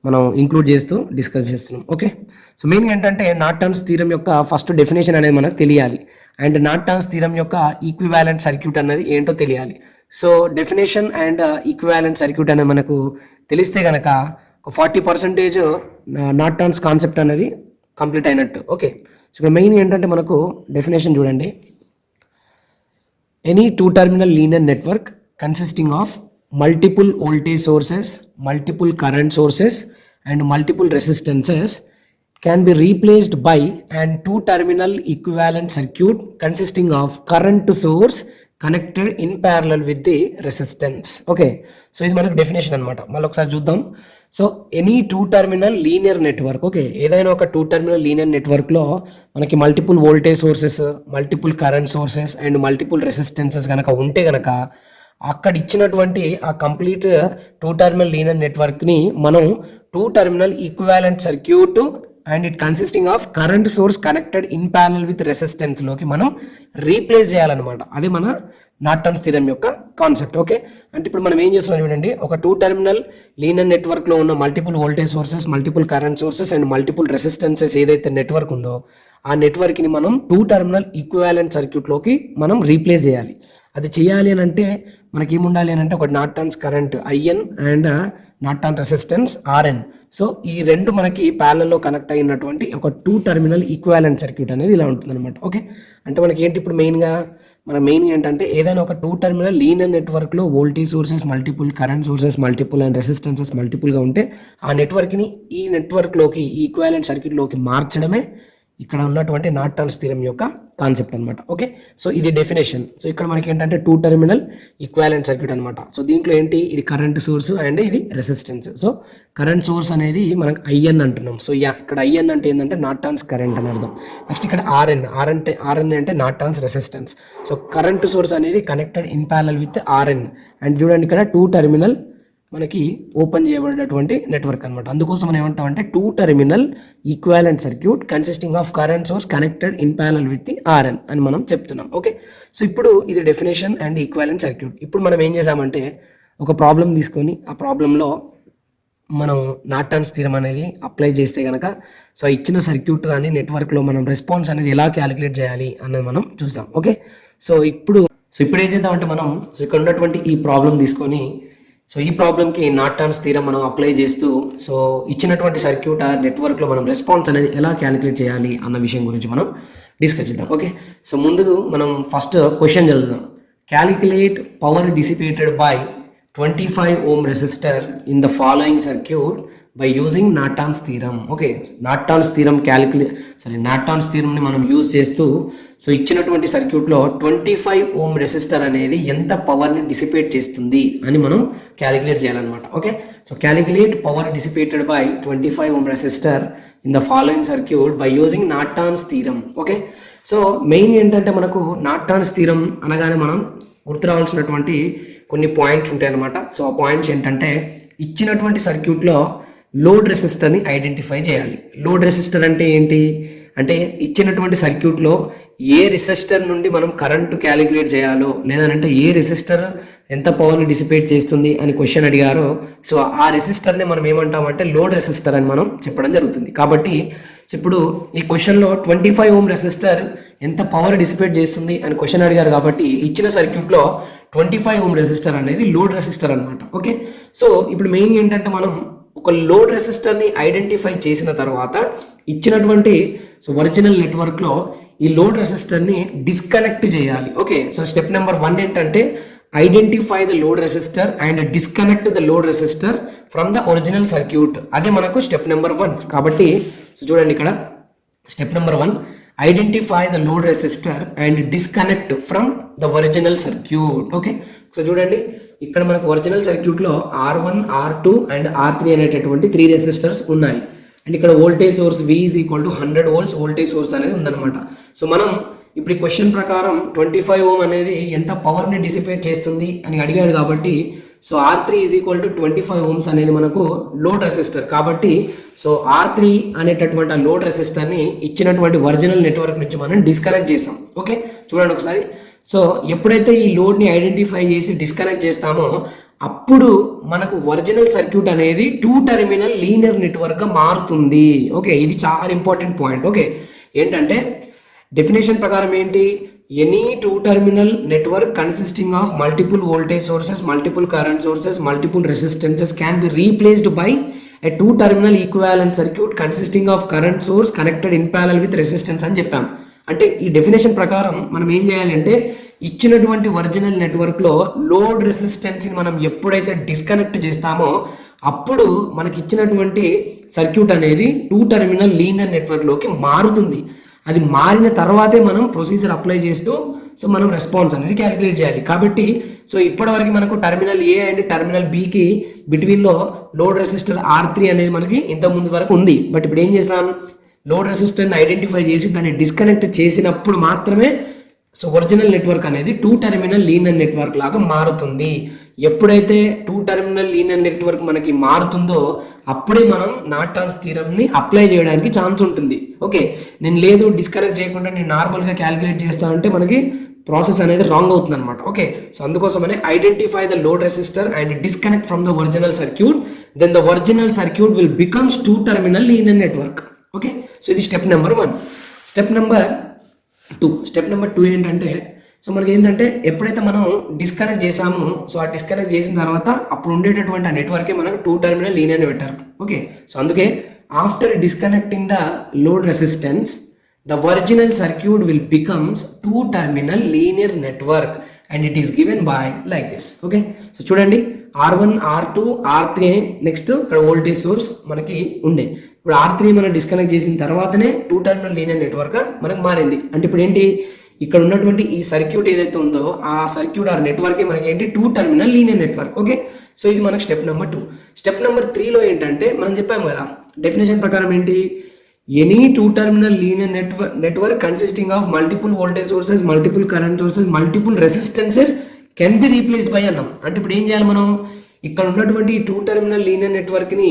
మనం ఇంక్లూడ్ చేస్తూ డిస్కస్ చేస్తున్నాం. ఓకే, సో మెయిన్ ఏంటంటే నార్టన్స్ థీరం యొక్క ఫస్ట్ డెఫినేషన్ అనేది మనకు తెలియాలి, అండ్ నార్టన్స్ థీరం యొక్క ఈక్వివాలెంట్ సర్క్యూట్ అనేది ఏంటో తెలియాలి. So definition and equivalent circuit అనేది మనకు తెలిస్తే కనుక ఒక 40% నార్టన్స్ కాన్సెప్ట్ అనేది కంప్లీట్ అయినట్టు. ఓకే, సో ఇక్కడ మెయిన్ ఏంటంటే మనకు డెఫినేషన్ చూడండి. Any two terminal linear network consisting of multiple voltage sources, multiple current sources and multiple resistances can be replaced by an two terminal equivalent circuit consisting of current source connected in parallel with the resistance. Okay, so ఇది మనకు definition అనమాట. మళ్ళీ ఒకసారి చూద్దాం. So any two terminal linear network, okay, ఏదైనా ఒక two terminal linear నెట్వర్క్లో మనకి multiple voltage sources, multiple current sources and multiple resistances కనుక ఉంటే కనుక అక్కడ ఇచ్చినటువంటి ఆ కంప్లీట్ టూ టర్మినల్ లీనియర్ నెట్వర్క్ని మనం two terminal equivalent circuit and it consisting of current source connected in parallel with రెసిస్టెన్స్లోకి మనం రీప్లేస్ చేయాలన్నమాట. అది మన నార్టన్స్ థీరం యొక్క కాన్సెప్ట్. ఓకే, అంటే ఇప్పుడు మనం ఏం చేస్తున్నాం చూడండి, ఒక టూ టర్మినల్ లీనియర్ నెట్వర్క్లో ఉన్న multiple voltage sources, multiple current sources and multiple resistances ఏదైతే నెట్వర్క్ ఉందో ఆ నెట్వర్క్ని మనం టూ టర్మినల్ ఈక్వివాలెంట్ సర్క్యూట్లోకి మనం రీప్లేస్ చేయాలి. అది చేయాలి అని అంటే మనకి ఏముండాలి అని అంటే ఒక Norton's current IN and Norton resistance RN. So ఈ రెండు మనకి ప్యారలల్లో కనెక్ట్ అయినటువంటి ఒక టూ టర్మినల్ ఈక్వాలెంట్ సర్క్యూట్ అనేది ఇలా ఉంటుంది అనమాట. ఓకే, అంటే మనకి ఏంటి ఇప్పుడు మెయిన్ ఏంటంటే ఏదైనా ఒక టూ టర్మినల్ లీనియర్ నెట్వర్క్లో voltage sources multiple, current sources multiple and resistances మల్టిపుల్గా ఉంటే ఆ నెట్వర్క్ని ఈ నెట్వర్క్లోకి ఈక్వాలెంట్ సర్క్యూట్లోకి మార్చడమే ఇక్కడ ఉన్నటువంటి నార్టన్స్ థీరం యొక్క కాన్సెప్ట్ అనమాట. ఓకే, సో ఇది డెఫినేషన్. సో ఇక్కడ మనకి ఏంటంటే టూ టర్మినల్ ఈక్వాలెంట్ సర్క్యూట్ అనమాట. సో దీంట్లో ఏంటి, ఇది కరెంట్ సోర్స్ అండ్ ఇది రెసిస్టెన్స్. సో కరెంట్ సోర్స్ అనేది మనకు ఐఎన్ అంటున్నాం. సో ఇక్కడ ఐఎన్ అంటే ఏంటంటే నార్టన్స్ కరెంట్ అని అర్థం. నెక్స్ట్ ఇక్కడ ఆర్ఎన్ అంటే Norton's resistance. So current source అనేది connected in parallel with RN. And చూడండి ఇక్కడ టూ టర్మినల్ మనకి ఓపెన్ చేయబడినటువంటి నెట్వర్క్ అనమాట. అందుకోసం మనం ఏమంటామంటే two terminal equivalent circuit consisting of current source connected in parallel with the RN అని మనం చెప్తున్నాం. ఓకే, సో ఇప్పుడు ఇది డెఫినేషన్ అండ్ ఈక్వాలెంట్ సర్క్యూట్. ఇప్పుడు మనం ఏం చేసామంటే ఒక ప్రాబ్లం తీసుకొని ఆ ప్రాబ్లంలో మనం నార్టన్స్ థీరం అనేది అప్లై చేస్తే కనుక సో ఇచ్చిన సర్క్యూట్ కానీ నెట్వర్క్లో మనం రెస్పాన్స్ అనేది ఎలా క్యాలిక్యులేట్ చేయాలి అన్నది మనం చూస్తాం. ఓకే, సో ఇప్పుడు ఏం చేద్దామంటే మనం ఇక్కడ ఉన్నటువంటి ఈ ప్రాబ్లం తీసుకొని సో ఈ ప్రాబ్లంకి నార్టన్స్ థీరం మనం అప్లై చేస్తూ సో ఇచ్చినటువంటి సర్క్యూట్ ఆ నెట్వర్క్లో మనం రెస్పాన్స్ అనేది ఎలా క్యాలిక్యులేట్ చేయాలి అన్న విషయం గురించి మనం డిస్కస్ చేద్దాం. ఓకే, సో ముందు మనం ఫస్ట్ క్వశ్చన్ చదువుదాం. Calculate power dissipated by 25 ohm resistor in the following circuit by using Norton's theorem. Okay, Norton's theorem ని మనం యూజ్ చేస్తూ సో ఇచ్చినటువంటి సర్క్యూట్లో 25 ohm రెసిస్టర్ అనేది ఎంత పవర్ ని డిసిపేట్ చేస్తుంది అని మనం క్యాలిక్యులేట్ చేయాలన్నమాట. Okay, so calculate power dissipated by 25 ohm resistor in the following circuit by using Norton's theorem. Okay, so main ఏంటంటే మనకు నార్టన్స్ థీరం అనగానే మనం గుర్తు రావాల్సినటువంటి కొన్ని పాయింట్స్ ఉంటాయి అన్నమాట. సో ఆ పాయింట్స్ ఏంటంటే ఇచ్చినటువంటి సర్క్యూట్లో లోడ్ రెసిస్టర్ని ఐడెంటిఫై చేయాలి. లోడ్ రెసిస్టర్ అంటే ఏంటి అంటే ఇచ్చినటువంటి సర్క్యూట్లో ఏ రెసిస్టర్ నుండి మనం కరెంటు క్యాలిక్యులేట్ చేయాలో లేదంటే ఏ రెసిస్టర్ ఎంత పవర్ని డిసిపేట్ చేస్తుంది అని క్వశ్చన్ అడిగారో సో ఆ రెసిస్టర్ని మనం ఏమంటామంటే లోడ్ రెసిస్టర్ అని మనం చెప్పడం జరుగుతుంది. కాబట్టి ఇప్పుడు ఈ క్వశ్చన్లో 25 ohm రెసిస్టర్ ఎంత పవర్ డిసిపేట్ చేస్తుంది అని క్వశ్చన్ అడిగారు కాబట్టి ఇచ్చిన సర్క్యూట్లో 25 ohm రెసిస్టర్ అనేది లోడ్ రెసిస్టర్ అనమాట. ఓకే, సో ఇప్పుడు మెయిన్ ఏంటంటే మనం ఒక లోడ్ రెసిస్టర్ని ఐడెంటిఫై చేసిన తర్వాత ఇచ్చినటువంటి సో ఒరిజినల్ నెట్వర్క్లో ఈ లోడ్ రెసిస్టర్ని డిస్కనెక్ట్ చేయాలి. ఓకే, సో స్టెప్ నెంబర్ 1 ఏంటంటే identify the load resistor and disconnect the load resistor from the original circuit. అదే మనకు స్టెప్ నెంబర్ 1. కాబట్టి సో చూడండి ఇక్కడ step number 1 identify the load resistor and disconnect from the original circuit. Okay, so చూడండి ఇక్కడ మనకు original సర్క్యూట్లో R1, R2 and R3 అనేటటువంటి 3 రెసిస్టర్స్ ఉన్నాయి. అండ్ ఇక్కడ voltage source V is equal to 100 volts voltage source అనేది ఉందన్నమాట. సో మనం ఇప్పుడు ఈ క్వశ్చన్ ప్రకారం 25 ohm అనేది ఎంత పవర్ని డిసిపేట్ చేస్తుంది అని అడిగాడు కాబట్టి so R3 is equal to 25 ohms అనేది మనకు లోడ్ రెసిస్టర్. కాబట్టి సో R3 అనేటటువంటి ఆ లోడ్ రెసిస్టర్ని ఇచ్చినటువంటి ఒరిజినల్ నెట్వర్క్ నుంచి మనం డిస్కనెక్ట్ చేసాం. ఓకే, చూడండి ఒకసారి. సో ఎప్పుడైతే ఈ లోడ్ని ఐడెంటిఫై చేసి డిస్కనెక్ట్ చేస్తామో అప్పుడు మనకు ఒరిజినల్ సర్క్యూట్ అనేది 2 టెర్మినల్ లీనియర్ నెట్వర్క్గా మారుతుంది. ఓకే, ఇది చాలా ఇంపార్టెంట్ పాయింట్. ఓకే, ఏంటంటే డెఫినేషన్ ప్రకారం ఏంటి, any 2 terminal network consisting of multiple voltage sources, multiple current sources, multiple resistances can be replaced by a 2 terminal equivalent circuit consisting of current source connected in parallel with resistance అని చెప్పాం. అంటే ఈ definition ప్రకారం మనం ఏం చేయాలి అంటే ఇచ్చినటువంటి ఒరిజినల్ నెట్వర్క్లో లోడ్ రెసిస్టెన్స్ని మనం ఎప్పుడైతే డిస్కనెక్ట్ చేస్తామో అప్పుడు మనకి ఇచ్చినటువంటి సర్క్యూట్ అనేది 2 టెర్మినల్ లీనియర్ నెట్వర్క్లోకి మారుతుంది. అది మారిన తర్వాతే మనం ప్రొసీజర్ అప్లై చేస్తూ సో మనం రెస్పాన్స్ అనేది క్యాలిక్యులేట్ చేయాలి. కాబట్టి సో ఇప్పటివరకు మనకు టెర్మినల్ ఏ అండ్ టెర్మినల్ బికి బిట్వీన్లో లోడ్ రెసిస్టర్ R3 అనేది మనకి ఇంత ముందు వరకు ఉంది. బట్ ఇప్పుడు ఏం చేస్తాం, లోడ్ రెసిస్టర్ని ఐడెంటిఫై చేసి దాన్ని డిస్కనెక్ట్ చేసినప్పుడు మాత్రమే సో ఒరిజినల్ నెట్వర్క్ అనేది 2 టెర్మినల్ లీనియర్ నెట్వర్క్ లాగా మారుతుంది. ఎప్పుడైతే 2 టెర్మినల్ లీనియర్ నెట్వర్క్ మనకి మారుతుందో అప్పుడే మనం నార్టన్స్ థీరమ్ని అప్లై చేయడానికి ఛాన్స్ ఉంటుంది. ఓకే, నేను లేదు డిస్కనెక్ట్ చేయకుండా నేను నార్మల్గా క్యాలిక్యులేట్ చేస్తానంటే మనకి ప్రాసెస్ అనేది రాంగ్ అవుతుంది అనమాట. ఓకే, సో అందుకోసమనే identify the load resistor and disconnect from the original circuit, then the original circuit will becomes 2 terminal linear network. Okay, so ఇది స్టెప్ నెంబర్ 1. స్టెప్ నెంబర్ 2 ఏంటంటే సో మనకి ఏంటంటే ఎప్పుడైతే మనం డిస్కనెక్ట్ చేసామో సో ఆ డిస్కనెక్ట్ చేసిన తర్వాత అప్పుడు ఉండేటటువంటి ఆ నెట్వర్కే మనకు 2 టెర్మినల్ లీనియర్ పెట్టారు. ఓకే, సో అందుకే after disconnecting the load resistance the original circuit will becomes 2 terminal linear network and it is given by like this. Okay, so చూడండి R1 R2 R3 నెక్స్ట్ ఇక్కడ వోల్టేజ్ సోర్స్ మనకి ఉండే. ఇప్పుడు R3 మనం disconnect చేసిన తర్వాతనే 2 terminal linear network మనకు మారింది. అంటే ఇప్పుడు ఏంటి, ఇక్కడ ఉన్నటువంటి ఈ సర్క్యూట్ ఏదైతే ఉందో ఆ సర్క్యూట్ ఆ నెట్వర్క్ మనకి ఏంటి 2 terminal linear network. Okay, so ఇది మనకు స్టెప్ నెంబర్ 2. స్టెప్ నెంబర్ 3లో ఏంటంటే మనం చెప్పాము కదా డెఫినేషన్ ప్రకారం ఏంటి, any 2 terminal linear network consisting of multiple voltage sources, multiple current sources, multiple resistances can be replaced by అన్నాం. అంటే ఇప్పుడు ఏం చేయాలి మనం, ఇక్కడ ఉన్నటువంటి 2 టెర్మినల్ లీనియర్ నెట్వర్క్ని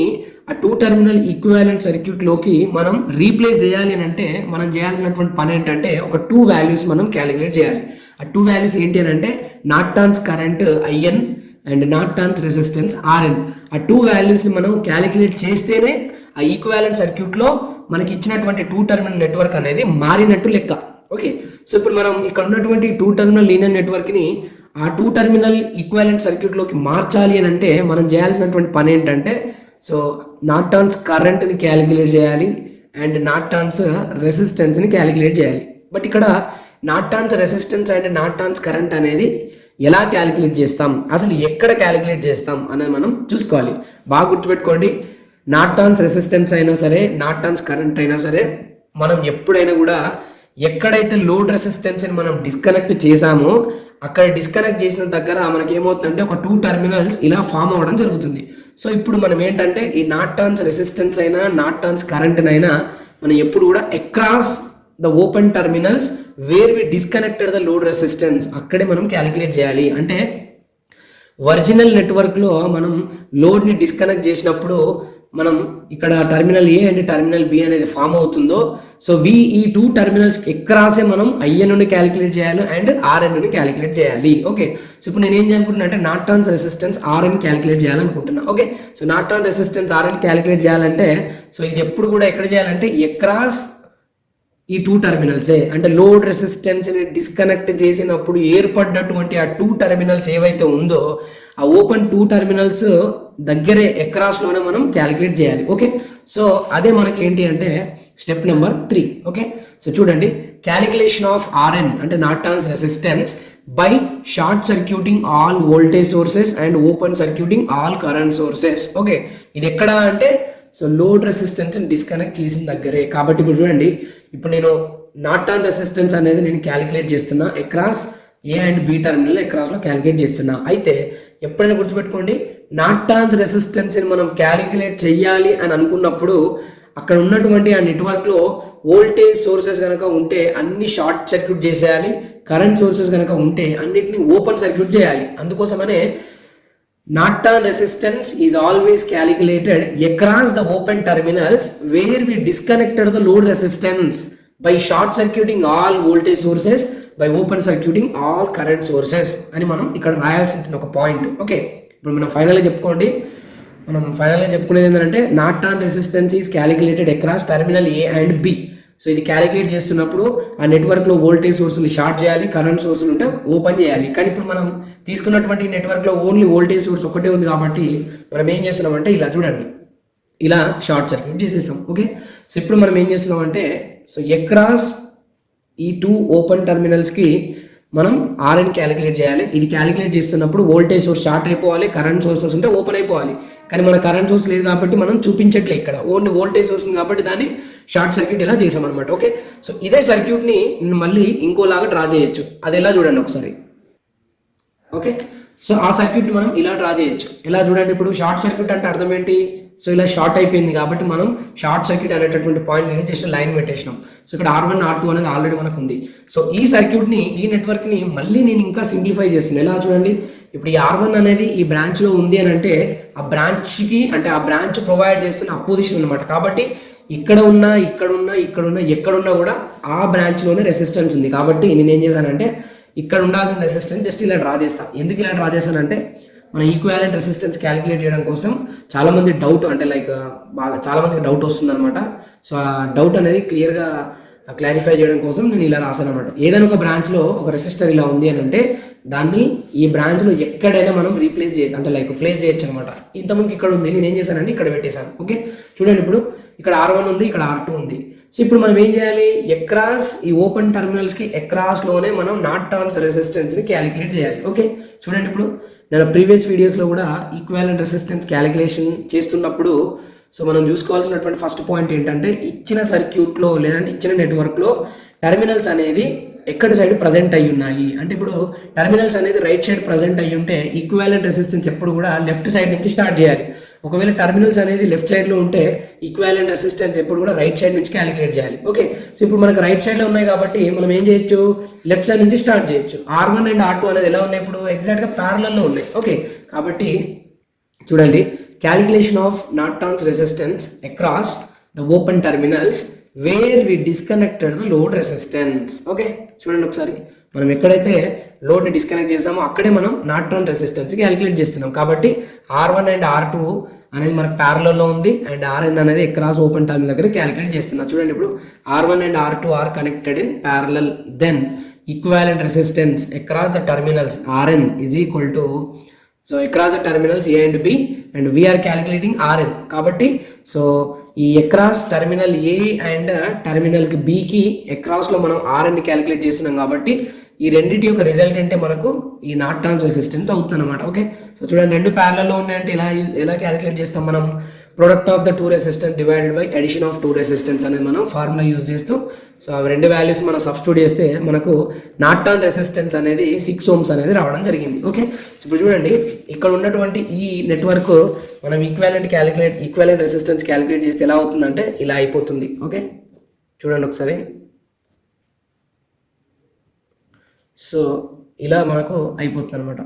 ఆ 2 టెర్మినల్ ఈక్వివాలెంట్ సర్క్యూట్లోకి మనం రీప్లేస్ చేయాలి అని అంటే మనం చేయాల్సినటువంటి పని ఏంటంటే ఒక 2 వాల్యూస్ మనం క్యాలిక్యులేట్ చేయాలి. ఆ 2 వాల్యూస్ ఏంటి అని అంటే Norton's current IN and Norton's resistance RN. ఆ 2 వాల్యూస్ని మనం క్యాలిక్యులేట్ చేస్తేనే ఆ ఈక్వివాలెంట్ సర్క్యూట్లో మనకి ఇచ్చినటువంటి 2 టెర్మినల్ నెట్వర్క్ అనేది మారినట్టు లెక్క. ఓకే, సో ఇప్పుడు మనం ఇక్కడ ఉన్నటువంటి 2 టెర్మినల్ లీనియర్ నెట్వర్క్ని ఆ 2 టెర్మినల్ ఈక్వివాలెంట్ సర్క్యూట్లోకి మార్చాలి అని అంటే మనం చేయాల్సినటువంటి పని ఏంటంటే సో నార్టన్స్ కరెంట్ని క్యాలిక్యులేట్ చేయాలి అండ్ నార్టన్స్ రెసిస్టెన్స్ని క్యాలిక్యులేట్ చేయాలి. బట్ ఇక్కడ Norton's resistance and Norton's current అనేది ఎలా క్యాలిక్యులేట్ చేస్తాం, అసలు ఎక్కడ క్యాలిక్యులేట్ చేస్తాం అనేది మనం చూసుకోవాలి. బాగా గుర్తుపెట్టుకోండి, నార్టన్స్ రెసిస్టెన్స్ అయినా సరే నార్టన్స్ కరెంట్ అయినా సరే మనం ఎప్పుడైనా కూడా ఎక్కడైతే లోడ్ రెసిస్టెన్స్ని మనం డిస్కనెక్ట్ చేసామో అక్కడ డిస్కనెక్ట్ చేసిన దగ్గర మనకి ఏమవుతుందంటే ఒక 2 టెర్మినల్స్ ఇలా ఫామ్ అవ్వడం జరుగుతుంది. సో ఇప్పుడు మనం ఏంటంటే ఈ నార్టన్స్ రెసిస్టెన్స్ అయినా నార్టన్స్ కరెంట్ అయినా మనం ఎప్పుడు కూడా across the open terminals where we disconnected the load resistance అక్కడే మనం క్యాలిక్యులేట్ చేయాలి. అంటే ఒరిజినల్ నెట్వర్క్లో మనం లోడ్ని డిస్కనెక్ట్ చేసినప్పుడు మనం ఇక్కడ terminal A and terminal B అనేది ఫామ్ అవుతుందో సో ఈ 2 టెర్మినల్స్ ఎక్రాసే మనం IN నుండి క్యాలిక్యులేట్ చేయాలి అండ్ RN నుండి క్యాలిక్యులేట్ చేయాలి. ఓకే, సో ఇప్పుడు నేను ఏం చేయాలనుకుంటున్నా అంటే నార్టన్స్ రెసిస్టెన్స్ RN క్యాలిక్యులేట్ చేయాలనుకుంటున్నా. Okay, so Norton resistance RN calculate చేయాలంటే సో ఇది ఎప్పుడు కూడా ఎక్కడ చేయాలంటే ఎక్రాస్ ఈ 2 టెర్మినల్సే. అంటే లోడ్ రెసిస్టెన్స్ని డిస్కనెక్ట్ చేసినప్పుడు ఏర్పడినటువంటి ఆ 2 టెర్మినల్స్ ఏవైతే ఉందో ఆ ఓపెన్ 2 టెర్మినల్స్ దగ్గరే ఎక్రాస్లోనే మనం క్యాలిక్యులేట్ చేయాలి. ఓకే, సో అదే మనకి ఏంటి అంటే స్టెప్ నెంబర్ 3. ఓకే, సో చూడండి క్యాలిక్యులేషన్ ఆఫ్ RN అంటే Norton's resistance by short circuiting all voltage sources and open circuiting all current sources. Okay, ఇది ఎక్కడ అంటే సో లోడ్ రెసిస్టెన్స్ డిస్కనెక్ట్ చేసిన దగ్గరే. కాబట్టి ఇప్పుడు చూడండి, ఇప్పుడు నేను నార్టన్ రెసిస్టెన్స్ అనేది నేను క్యాలిక్యులేట్ చేస్తున్నా across A and B terminal అక్రాస్లో క్యాలిక్యులేట్ చేస్తున్నా. అయితే ఎప్పుడైనా గుర్తుపెట్టుకోండి, నార్టన్స్ రెసిస్టెన్స్ని మనం క్యాలిక్యులేట్ చేయాలి అని అనుకున్నప్పుడు అక్కడ ఉన్నటువంటి ఆ నెట్వర్క్లో వోల్టేజ్ సోర్సెస్ కనుక ఉంటే అన్ని షార్ట్ సర్క్యూట్ చేసేయాలి, కరెంట్ సోర్సెస్ కనుక ఉంటే అన్నిటిని ఓపెన్ సర్క్యూట్ చేయాలి. అందుకోసమనే Norton resistance is always calculated across the open terminals where we disconnected the load resistance by short circuiting all voltage sources by open circuiting all current sources అని మనం ఇక్కడ రాయాల్సిన ఒక point. Okay, ఇప్పుడు మనం ఫైనల్గా చెప్పుకునేది ఏంటంటే Norton resistance is calculated across terminal A and B. So ఇది క్యాలిక్యులేట్ చేస్తున్నప్పుడు ఆ నెట్వర్క్లో వోల్టేజ్ సోర్స్ని షార్ట్ చేయాలి, కరెంట్ సోర్స్లు ఉంటే ఓపెన్ చేయాలి. కానీ ఇప్పుడు మనం తీసుకున్నటువంటి నెట్వర్క్లో ఓన్లీ వోల్టేజ్ సోర్స్ ఒకటే ఉంది కాబట్టి మనం ఏం చేస్తున్నామంటే ఇలా చూడండి, ఇలా షార్ట్ సర్క్యూట్ చేసేస్తాం. ఓకే, సో ఇప్పుడు మనం ఏం చేస్తున్నామంటే సో అక్రాస్ ఈ 2 ఓపెన్ టర్మినల్స్కి మనం ఆర్ఎన్ క్యాలిక్యులేట్ చేయాలి. ఇది క్యాలిక్యులేట్ చేస్తున్నప్పుడు వోల్టేజ్ సోర్స్ షార్ట్ అయిపోవాలి, కరెంట్ సోర్సెస్ ఉంటే ఓపెన్ అయిపోవాలి. కానీ మన కరెంట్ సోర్స్ లేదు కాబట్టి మనం చూపించట్లే, ఇక్కడ ఓన్లీ వోల్టేజ్ సోర్స్ ఉంది కాబట్టి దాన్ని షార్ట్ సర్క్యూట్ ఇలా చేసామన్నమాట. ఓకే, సో ఇదే సర్క్యూట్ని మళ్ళీ ఇంకోలాగా డ్రా చేయొచ్చు. అది ఎలా చూడండి ఒకసారి. ఓకే, సో ఆ సర్క్యూట్ని మనం ఇలా డ్రా చేయొచ్చు. ఎలా చూడండి, ఇప్పుడు షార్ట్ సర్క్యూట్ అంటే అర్థం ఏంటి, సో ఇలా షార్ట్ అయిపోయింది కాబట్టి మనం షార్ట్ సర్క్యూట్ అనేటటువంటి పాయింట్ మీద జస్ట్ లైన్ పెట్టేసినాం. సో ఇక్కడ R1 R2 అనేది ఆల్రెడీ మనకు ఉంది. సో ఈ సర్క్యూట్ని, ఈ నెట్వర్క్ని మళ్ళీ నేను ఇంకా సింప్లిఫై చేస్తున్నాను. ఎలా చూడండి, ఇప్పుడు ఈ R1 అనేది ఈ బ్రాంచ్లో ఉంది అని అంటే ఆ బ్రాంచ్కి అంటే ఆ బ్రాంచ్ ప్రొవైడ్ చేస్తున్న అపోజిషన్ అనమాట. కాబట్టి ఇక్కడ ఉన్నా ఎక్కడున్నా కూడా ఆ బ్రాంచ్లోనే రెసిస్టెన్స్ ఉంది. కాబట్టి నేను ఏం చేశానంటే ఇక్కడ ఉండాల్సిన రెసిస్టెన్స్ జస్ట్ ఇలా డ్రా చేస్తాను. ఎందుకు ఇలా డ్రా చేశానంటే మన ఈక్వాలెంట్ రెసిస్టెన్స్ క్యాలిక్యులేట్ చేయడం కోసం చాలామంది డౌట్ అంటే బాగా చాలామందికి డౌట్ వస్తుంది అనమాట. సో ఆ డౌట్ అనేది క్లియర్గా క్లారిఫై చేయడం కోసం నేను ఇలా రాశాను అనమాట. ఏదైనా ఒక బ్రాంచ్లో ఒక రెసిస్టర్ ఇలా ఉంది అని అంటే దాన్ని ఈ బ్రాంచ్లో ఎక్కడైనా మనం రీప్లేస్ చేయొచ్చు, అంటే ప్లేస్ చేయొచ్చు అనమాట. ఇంతకుముందు ఇక్కడ ఉంది, నేను ఏం చేశానంటే ఇక్కడ పెట్టేశాను. ఓకే, చూడండి ఇప్పుడు ఇక్కడ R1 ఉంది, ఇక్కడ R2 ఉంది. సో ఇప్పుడు మనం ఏం చేయాలి, అక్రాస్ ఈ ఓపెన్ టర్మినల్స్కి అక్రాస్లోనే మనం నార్టన్స్ రెసిస్టెన్స్ని క్యాలిక్యులేట్ చేయాలి. ఓకే, చూడండి ఇప్పుడు నేను ప్రీవియస్ వీడియోస్లో కూడా ఈక్వాలెంట్ రెసిస్టెన్స్ క్యాలిక్యులేషన్ చేస్తున్నప్పుడు సో మనం చూసుకోవాల్సినటువంటి ఫస్ట్ పాయింట్ ఏంటంటే ఇచ్చిన సర్క్యూట్లో లేదంటే ఇచ్చిన నెట్వర్క్లో టర్మినల్స్ అనేది ఎక్కడి సైడ్ ప్రజెంట్ అయ్యి ఉన్నాయి అంటే ఇప్పుడు టర్మినల్స్ అనేది రైట్ సైడ్ ప్రజెంట్ అయ్యి ఉంటే ఈక్వాలెంట్ రెసిస్టెన్స్ ఎప్పుడు కూడా లెఫ్ట్ సైడ్ నుంచి స్టార్ట్ చేయాలి. ఒకవేళ టర్మినల్స్ అనేది లెఫ్ట్ సైడ్లో ఉంటే ఈక్వాలెంట్ రెసిస్టెన్స్ ఎప్పుడు కూడా రైట్ సైడ్ నుంచి క్యాలిక్యులేట్ చేయాలి. ఓకే, సో ఇప్పుడు మనకు రైట్ సైడ్లో ఉన్నాయి కాబట్టి మనం ఏం చేయొచ్చు, లెఫ్ట్ సైడ్ నుంచి స్టార్ట్ చేయొచ్చు. R1 అండ్ R2 అనేది ఎలా ఉన్నాయి, ఇప్పుడు ఎగ్జాక్ట్గా ప్యారలల్లో ఉన్నాయి. ఓకే, కాబట్టి చూడండి, calculation of Norton's resistance across the open terminals where we disconnected the load resistance. Okay, చూడండి ఒకసారి, మనం ఎక్కడైతే లోడ్ని డిస్కనెక్ట్ చేస్తామో అక్కడే మనం నార్టన్ రెసిస్టెన్స్ క్యాలిక్యులేట్ చేస్తున్నాం. కాబట్టి R1 అండ్ R2 అనేది మనకు ప్యారలల్లో ఉంది అండ్ Rn అనేది అక్రాస్ ఓపెన్ టర్మినల్ దగ్గర క్యాలిక్యులేట్ చేస్తున్నాం. చూడండి ఇప్పుడు R1 and R2 are connected in parallel, then equivalent resistance across the terminals Rn is equal to so across the terminals A and B and we're calculating Rn. కాబట్టి so ఈ across terminal A and టర్మినల్కి Bకి అక్రాస్లో మనం Rn calculate చేస్తున్నాం. కాబట్టి ఈ రెండింటి యొక్క రిజల్ట్ అంటే మనకు ఈ నార్టన్స్ రెసిస్టెన్స్ అవుతుంది అనమాట. ఓకే, సో చూడండి, రెండు ప్యారలల్లో ఉన్నాయంటే ఎలా క్యాలిక్యులేట్ చేస్తాం మనం, product of the two resistance divided by addition of two resistance అనేది మనం ఫార్ములా యూజ్ చేస్తూ సో అవి రెండు వాల్యూస్ మనం సబ్స్టిట్యూట్ చేస్తే మనకు నార్టన్ రెసిస్టెన్స్ అనేది 6 ohms అనేది రావడం జరిగింది. ఓకే, ఇప్పుడు చూడండి, ఇక్కడ ఉన్నటువంటి ఈ నెట్వర్క్ మనం ఈక్వాలెంట్ రెసిస్టెన్స్ క్యాలిక్యులేట్ చేస్తే ఎలా అవుతుందంటే ఇలా అయిపోతుంది. ఓకే, చూడండి ఒకసారి, సో ఇలా మనకు అయిపోతుంది అనమాట.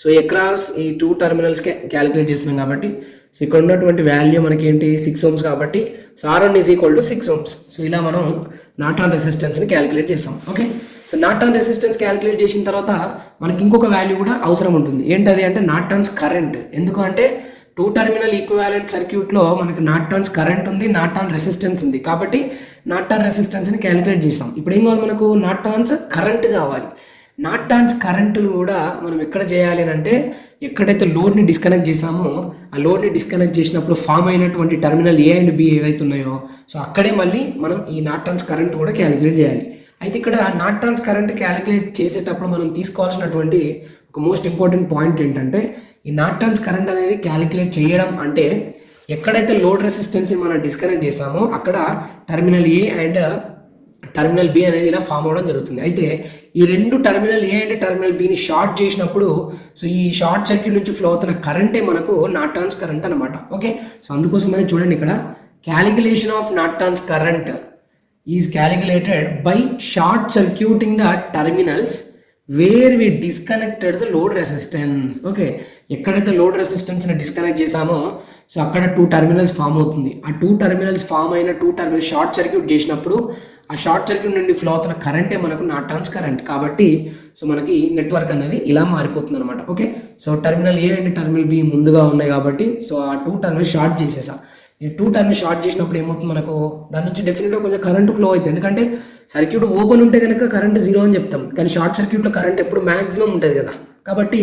సో అక్రాస్ ఈ 2 టర్మినల్స్ క్యాలిక్యులేట్ చేస్తున్నాం కాబట్టి సో ఇక్కడ ఉన్నటువంటి వాల్యూ మనకి ఏంటి 6 ohms కాబట్టి so Rn is equal to 6 ohms. So ఇలా మనం నార్టన్ రెసిస్టెన్స్ని క్యాలిక్యులేట్ చేస్తాం. Okay, so Norton resistance calculate చేసిన తర్వాత మనకి ఇంకొక వాల్యూ కూడా అవసరం ఉంటుంది. ఏంటది అంటే నార్టన్స్ కరెంట్. ఎందుకు అంటే 2 టర్మినల్ ఈక్వాలెంట్ సర్క్యూట్లో మనకి నార్టన్స్ కరెంట్ ఉంది, నార్టన్ రెసిస్టెన్స్ ఉంది. కాబట్టి నార్టన్ రెసిస్టెన్స్ని క్యాలిక్యులేట్ చేస్తాం. ఇప్పుడు ఏం కావాలి, మనకు నార్టన్స్ కరెంట్ కావాలి. నార్టన్స్ కరెంటును కూడా మనం ఎక్కడ చేయాలి అని అంటే ఎక్కడైతే లోడ్ని డిస్కనెక్ట్ చేసామో ఆ లోడ్ని డిస్కనెక్ట్ చేసినప్పుడు ఫామ్ అయినటువంటి టర్మినల్ A అండ్ B ఏవైతే ఉన్నాయో సో అక్కడే మళ్ళీ మనం ఈ నార్టన్స్ కరెంట్ కూడా క్యాలిక్యులేట్ చేయాలి. అయితే ఇక్కడ నార్టన్స్ కరెంట్ క్యాలిక్యులేట్ చేసేటప్పుడు మనం తీసుకోవాల్సినటువంటి ఒక మోస్ట్ ఇంపార్టెంట్ పాయింట్ ఏంటంటే ఈ నార్టన్స్ కరెంట్ అనేది క్యాలిక్యులేట్ చేయడం అంటే ఎక్కడైతే లోడ్ రెసిస్టెన్స్ని మనం డిస్కనెక్ట్ చేసామో అక్కడ terminal A and terminal B అనేది ఇలా ఫామ్ అవ్వడం జరుగుతుంది. అయితే ఈ రెండు టర్మినల్ A అండ్ టర్మినల్ Bని షార్ట్ చేసినప్పుడు సో ఈ షార్ట్ సర్క్యూట్ నుంచి ఫ్లో అవుతున్న కరెంటే మనకు నార్టన్స్ కరెంట్ అనమాట. ఓకే, సో అందుకోసమని చూడండి, ఇక్కడ calculation of Norton's current is calculated by short circuiting the terminals where we disconnected the load resistance. Okay, ఎక్కడైతే లోడ్ రెసిస్టెన్స్ని డిస్కనెక్ట్ చేసామో సో అక్కడ 2 టర్మినల్స్ ఫామ్ అవుతుంది. ఆ 2 టర్మినల్స్ ఫామ్ అయిన 2 టర్మినల్స్ షార్ట్ సర్క్యూట్ చేసినప్పుడు ఆ షార్ట్ సర్క్యూట్ నుండి ఫ్లో అవుతున్న కరెంటే మనకు నార్టన్స్ కరెంట్. కాబట్టి సో మనకి నెట్వర్క్ అనేది ఇలా మారిపోతుంది అనమాట. Okay, so terminal A and terminal B ముందుగా ఉన్నాయి కాబట్టి సో ఆ 2 టర్మినల్ షార్ట్ చేసేసా. ఈ 2 టర్మినల్ షార్ట్ చేసినప్పుడు ఏమవుతుంది, మనకు దాని నుంచి డెఫినెట్గా కొంచెం కరెంట్ ఫ్లో అవుతుంది. ఎందుకంటే సర్క్యూట్ ఓపెన్ ఉంటే కనుక కరెంట్ 0 అని చెప్తాం, కానీ షార్ట్ సర్క్యూట్లో కరెంట్ ఎప్పుడు మ్యాక్సిమం ఉంటుంది కదా. కాబట్టి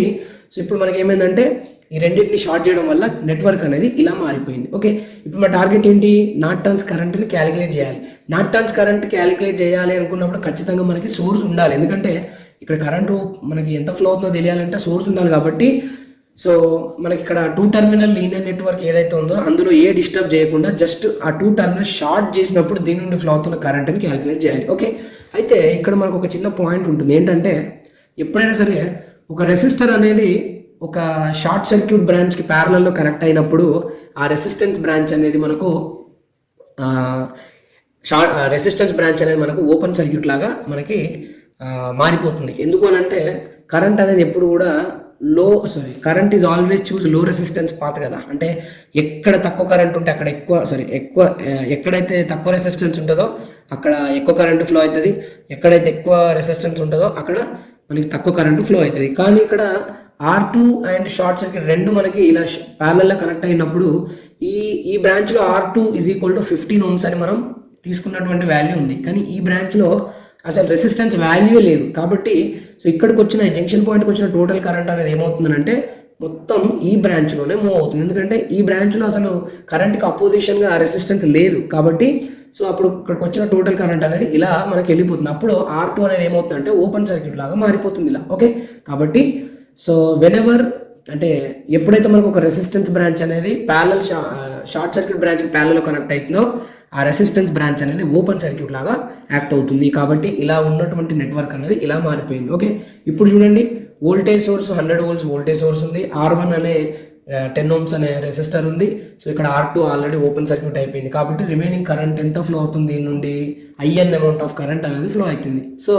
సో ఇప్పుడు మనకి ఏమైందంటే ఈ రెండింటిని షార్ట్ చేయడం వల్ల నెట్వర్క్ అనేది ఇలా మారిపోయింది. ఓకే, ఇప్పుడు మా టార్గెట్ ఏంటి, నార్టన్స్ కరెంట్ని క్యాలిక్యులేట్ చేయాలి. నార్టన్స్ కరెంట్ క్యాలిక్యులేట్ చేయాలి అనుకున్నప్పుడు ఖచ్చితంగా మనకి సోర్స్ ఉండాలి. ఎందుకంటే ఇక్కడ కరెంటు మనకి ఎంత ఫ్లో అవుతుందో తెలియాలంటే సోర్స్ ఉండాలి. కాబట్టి సో మనకి ఇక్కడ 2 టర్మినల్ లీనియర్ నెట్వర్క్ ఏదైతే ఉందో అందులో ఏ డిస్టర్బ్ చేయకుండా జస్ట్ ఆ 2 టర్మినల్ షార్ట్ చేసినప్పుడు దీని నుండి ఫ్లో అవుతున్న కరెంట్ని క్యాలిక్యులేట్ చేయాలి. ఓకే, అయితే ఇక్కడ మనకు ఒక చిన్న పాయింట్ ఉంటుంది ఏంటంటే, ఎప్పుడైనా సరే ఒక రెసిస్టర్ అనేది ఒక షార్ట్ సర్క్యూట్ బ్రాంచ్కి ప్యారలల్లో కనెక్ట్ అయినప్పుడు ఆ రెసిస్టెన్స్ బ్రాంచ్ అనేది మనకు రెసిస్టెన్స్ బ్రాంచ్ అనేది మనకు ఓపెన్ సర్క్యూట్ లాగా మనకి మారిపోతుంది. ఎందుకు అని అంటే కరెంట్ అనేది ఎప్పుడు కూడా కరెంట్ ఈజ్ ఆల్వేస్ చూస్ లో రెసిస్టెన్స్ పాత్ కదా. అంటే ఎక్కడ తక్కువ కరెంట్ ఉంటే అక్కడ ఎక్కడైతే తక్కువ రెసిస్టెన్స్ ఉంటుందో అక్కడ ఎక్కువ కరెంటు ఫ్లో అవుతుంది, ఎక్కడైతే ఎక్కువ రెసిస్టెన్స్ ఉంటుందో అక్కడ మనకి తక్కువ కరెంటు ఫ్లో అవుతుంది. కానీ ఇక్కడ R2 అండ్ షార్ట్ సర్క్యూట్ రెండు మనకి ఇలా ప్యారలల్లో కనెక్ట్ అయినప్పుడు ఈ బ్రాంచ్లో R2 is equal to 15 ohms అని మనం తీసుకున్నటువంటి వాల్యూ ఉంది. కానీ ఈ బ్రాంచ్లో అసలు రెసిస్టెన్స్ వాల్యూ లేదు. కాబట్టి సో ఇక్కడికి వచ్చిన జంక్షన్ పాయింట్కి వచ్చిన టోటల్ కరెంట్ అనేది ఏమవుతుందంటే మొత్తం ఈ బ్రాంచ్లోనే మూవ్ అవుతుంది. ఎందుకంటే ఈ బ్రాంచ్లో అసలు కరెంట్కి అపోజిషన్గా రెసిస్టెన్స్ లేదు. కాబట్టి సో అప్పుడు ఇక్కడికి వచ్చిన టోటల్ కరెంట్ అనేది ఇలా మనకి వెళ్ళిపోతుంది. అప్పుడు R2 అనేది ఏమవుతుందంటే ఓపెన్ సర్క్యూట్ లాగా మారిపోతుంది ఇలా. ఓకే, కాబట్టి సో వెనెవర్ అంటే ఎప్పుడైతే మనకు ఒక రెసిస్టెన్స్ బ్రాంచ్ అనేది ప్యారలల్ షార్ట్ సర్క్యూట్ బ్రాంచ్కి ప్యారలల్ కనెక్ట్ అవుతుందో ఆ రెసిస్టెన్స్ బ్రాంచ్ అనేది ఓపెన్ సర్క్యూట్ లాగా యాక్ట్ అవుతుంది. కాబట్టి ఇలా ఉన్నటువంటి నెట్వర్క్ అనేది ఇలా మారిపోయింది. ఓకే, ఇప్పుడు చూడండి voltage source 100 volts voltage source ఉంది, R1 అనే 10 ohms అనే రెసిస్టర్ ఉంది. సో ఇక్కడ R2 ఆల్రెడీ ఓపెన్ సర్క్యూట్ అయిపోయింది. కాబట్టి రిమైనింగ్ కరెంట్ ఎంత ఫ్లో అవుతుంది, దీని నుండి IN అమౌంట్ ఆఫ్ కరెంట్ అనేది ఫ్లో అవుతుంది. సో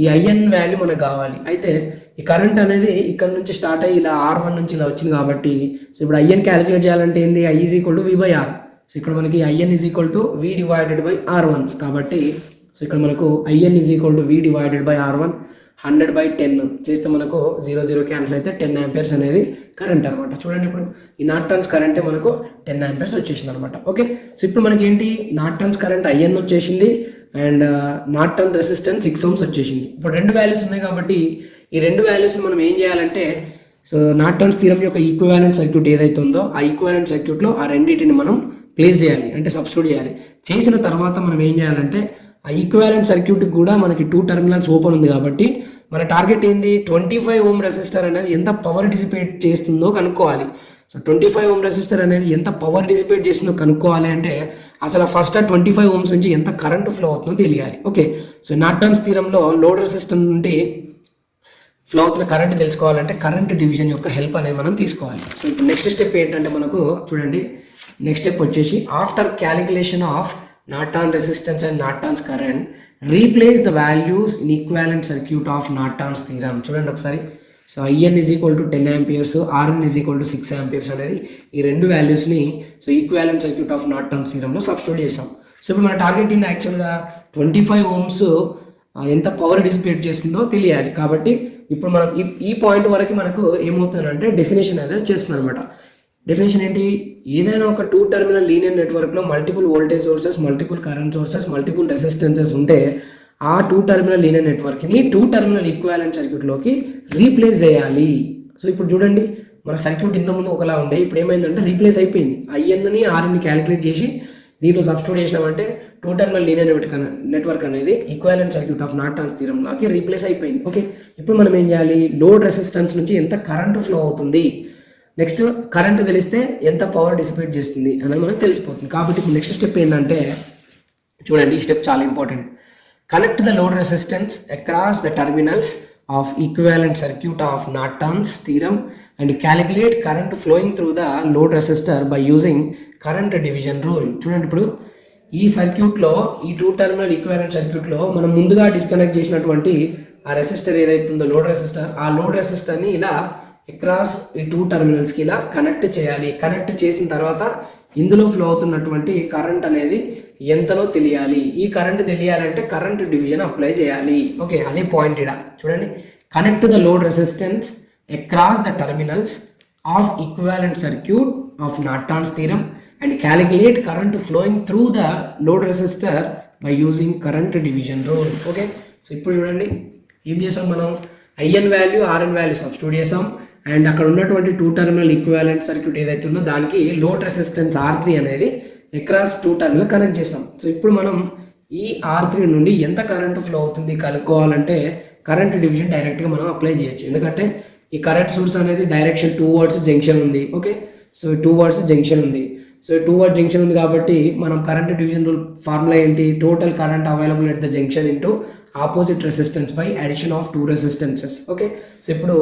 ఈ IN వాల్యూ మనకు కావాలి. అయితే ఈ కరెంట్ అనేది ఇక్కడ నుంచి స్టార్ట్ అయ్యి ఇలా R1 నుంచి ఇలా వచ్చింది. కాబట్టి సో ఇప్పుడు IN క్యాలిక్యులేట్ చేయాలంటే ఏంది, I is equal to V/R. So ఇక్కడ మనకి IN is equal to V divided by R1. కాబట్టి సో ఇక్కడ మనకు IN is equal to V divided by R1 100/10 చేస్తే మనకు 0 క్యాన్సిల్ అయితే 10 amperes అనేది కరెంట్ అనమాట. చూడండి ఇప్పుడు ఈ నార్టన్స్ కరెంటే మనకు 10 amperes వచ్చేసింది అనమాట. ఓకే, సో ఇప్పుడు మనకి ఏంటి నార్టన్స్ కరెంట్ IN వచ్చేసింది అండ్ నార్టన్ రెసిస్టెన్స్ 6 ohms వచ్చేసింది. ఇప్పుడు రెండు వాల్యూస్ ఉన్నాయి కాబట్టి ఈ రెండు వాల్యూస్ని మనం ఏం చేయాలంటే సో నార్టన్స్ థీరం యొక్క ఈక్వివాలెంట్ సర్క్యూట్ ఏదైతే ఉందో ఆ ఈక్వివాలెంట్ సర్క్యూట్లో ఆ రెండింటిని మనం ప్లేస్ చేయాలి, అంటే సబ్స్టిట్యూట్ చేయాలి. చేసిన తర్వాత మనం ఏం చేయాలంటే ఆ ఈక్వివాలెంట్ సర్క్యూట్కి కూడా మనకి 2 టర్మినల్స్ ఓపెన్ ఉంది కాబట్టి మన టార్గెట్ ఏంది 25 ohm రెసిస్టర్ అనేది ఎంత పవర్ డిసిపేట్ చేస్తుందో కనుక్కోవాలి. సో 25 ohm రెసిస్టర్ అనేది ఎంత పవర్ డిసిపేట్ చేస్తుందో కనుక్కోవాలి అంటే అసలు ఫస్ట్ 25 ohms నుంచి ఎంత కరెంట్ ఫ్లో అవుతుందో తెలియాలి. ఓకే, సో నార్టన్స్ థీరంలో లోడ్ రెసిస్టర్ నుండి ఫ్లో అవుతున్న కరెంట్ తెలుసుకోవాలంటే కరెంట్ డివిజన్ యొక్క హెల్ప్ అనేది మనం తీసుకోవాలి. సో ఇప్పుడు నెక్స్ట్ స్టెప్ ఏంటంటే మనకు చూడండి, నెక్స్ట్ స్టెప్ వచ్చేసి after calculation of Norton resistance and Norton's current, replace the values in equivalent circuit of Norton's theorem. చూడండి ఒకసారి. So IN is equal to 10 amperes, RN is equal to 6 amperes అనేది ఈ రెండు వాల్యూస్ని so equivalent circuit of Norton's థీరంలో substitute చేస్తాం. So ఇప్పుడు మన టార్గెట్ ఏంది యాక్చువల్గా 25 ohms ఎంత పవర్ డిసిపేట్ చేస్తుందో తెలియాలి. కాబట్టి ఇప్పుడు మనం ఈ పాయింట్ వరకు మనకు ఏమవుతుందంటే డెఫినేషన్ అనేది చేస్తుంది అనమాట. డెఫినేషన్ ఏంటి, ఏదైనా ఒక 2 టర్మినల్ లీనియర్ నెట్వర్క్లో multiple voltage sources, multiple current sources, multiple resistances ఉంటే ఆ 2 టర్మినల్ లీనియర్ నెట్వర్క్ని 2 టర్మినల్ ఈక్వాలెంట్ సర్క్యూట్లోకి రీప్లేస్ చేయాలి. సో ఇప్పుడు చూడండి మన సర్క్యూట్ ఇంతకుముందు ఒకలా ఉండే, ఇప్పుడు ఏమైందంటే రీప్లేస్ అయిపోయింది. INని RNని క్యాలిక్యులేట్ చేసి దీంట్లో సబ్స్టిట్యూట్ చేసినామంటే 2 టర్మినల్ లీనియర్ నెట్వర్క్ అనేది ఈక్వాలెంట్ సర్క్యూట్ ఆఫ్ నార్టన్స్ థీరంలోకి రీప్లేస్ అయిపోయింది. ఓకే, ఇప్పుడు మనం ఏం చేయాలి, లోడ్ రెసిస్టెన్స్ నుంచి ఎంత కరెంటు ఫ్లో అవుతుంది, నెక్స్ట్ కరెంట్ తెలిస్తే ఎంత పవర్ డిసిపేట్ చేస్తుంది అనేది మనకు తెలిసిపోతుంది. కాబట్టి ఇప్పుడు నెక్స్ట్ స్టెప్ ఏంటంటే చూడండి, ఈ స్టెప్ చాలా important. Connect the load resistance across the terminals of equivalent circuit of Norton's theorem and calculate current flowing through the load resistor by using current division rule. చూడండి ఇప్పుడు ఈ సర్క్యూట్లో ఈ 2 టర్మినల్ ఈక్వివాలెంట్ సర్క్యూట్లో మనం ముందుగా డిస్కనెక్ట్ చేసినటువంటి ఆ రెసిస్టర్ ఏదైతే ఉందో లోడ్ రెసిస్టర్, ఆ లోడ్ రెసిస్టర్ని ఇలా అక్రాస్ ఈ 2 టెర్మినల్స్కి ఇలా కనెక్ట్ చేయాలి. కనెక్ట్ చేసిన తర్వాత ఇందులో ఫ్లో అవుతున్నటువంటి కరెంట్ అనేది ఎంతనో తెలియాలి. ఈ కరెంట్ తెలియాలంటే కరెంట్ డివిజన్ అప్లై చేయాలి. ఓకే, అదే పాయింట్ ఇక్కడ చూడండి. Connect the load resistance across the terminals of equivalent circuit of Norton's theorem and calculate current flowing through the load resistor by using current division rule. Okay, so ఇప్పుడు చూడండి ఏం చేసాం మనం, IN value RN value substitute చేసాం and అక్కడ ఉన్నటువంటి 2 terminal equivalent circuit ఏదైతే ఉందో దానికి లోడ్ రెసిస్టెన్స్ R3 అనేది అక్రాస్ 2 టెర్మినల్ కనెక్ట్ చేసాం. సో ఇప్పుడు మనం ఈ R3 నుండి ఎంత కరెంట్ ఫ్లో అవుతుంది కనుక్కోవాలంటే కరెంట్ డివిజన్ డైరెక్ట్గా మనం అప్లై చేయొచ్చు. ఎందుకంటే ఈ కరెంట్ సోర్స్ అనేది డైరెక్షన్ 2 వర్డ్స్ జంక్షన్ ఉంది. ఓకే, సో 2 వర్డ్స్ జంక్షన్ ఉంది. సో 2 వర్డ్ జంక్షన్ ఉంది కాబట్టి మనం కరెంట్ డివిజన్ రూల్ ఫార్ములా ఏంటి, total current available at the junction into opposite resistance by addition of 2 resistances. Okay, so ఇప్పుడు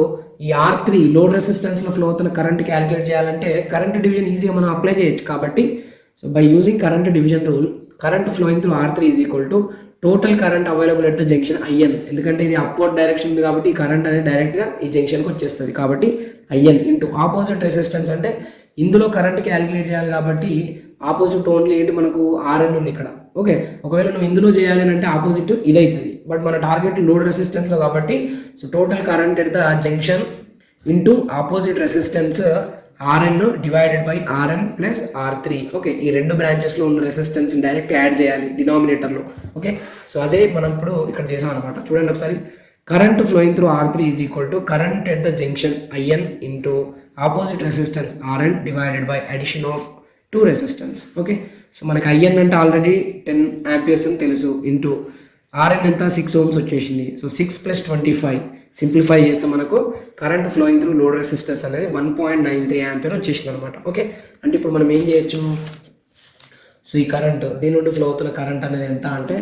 ఈ R3 load రెసిస్టెన్స్లో flow అవుతున్న current calculate చేయాలంటే current division ఈజీగా మనం అప్లై చేయొచ్చు. కాబట్టి so by using current division rule current flowing through R3 is equal to total current available at the junction IN. ఎందుకంటే ఇది అప్వర్డ్ డైరెక్షన్ ఉంది కాబట్టి ఈ కరెంట్ అనేది డైరెక్ట్గా ఈ జంక్షన్కి వచ్చేస్తుంది. కాబట్టి IN ఇంటూ ఆపోజిట్ రెసిస్టెన్స్ అంటే ఇందులో కరెంట్ క్యాలిక్యులేట్ చేయాలి కాబట్టి ఆపోజిట్ ఓన్లీ ఏంటి మనకు RN ఉంది ఇక్కడ. ఓకే, ఒకవేళ నువ్వు ఇందులో చేయాలి అంటే ఆపోజిట్ ఇదవుతుంది. బట్ మన టార్గెట్ లోడ్ రెసిస్టెన్స్లో కాబట్టి so total current at the junction into opposite resistance RN divided by RN plus R3. Okay, ఈ 2 బ్రాంచెస్లో ఉన్న రెసిస్టెన్స్ డైరెక్ట్ యాడ్ చేయాలి డినామినేటర్లో. ఓకే, సో అదే మనం ఇప్పుడు ఇక్కడ చేసాం అనమాట. చూడండి ఒకసారి, current flowing through R3 is equal to current at the junction IN into opposite resistance RN divided by addition of 2 resistance. Okay, so మనకి IN అంటే ఆల్రెడీ 10 ఆంపియర్స్ అని తెలుసు ఇంటూ RN ఎంత 6 ohms వచ్చేసింది. సో 6 + 25 సింప్లిఫై చేస్తే మనకు current flowing through load resistance అనేది 1.93 ampere వచ్చేసింది అనమాట. ఓకే, అంటే ఇప్పుడు మనం ఏం చేయొచ్చు, సో ఈ కరెంట్ దీని నుండి ఫ్లో అవుతున్న కరెంట్ అనేది ఎంత అంటే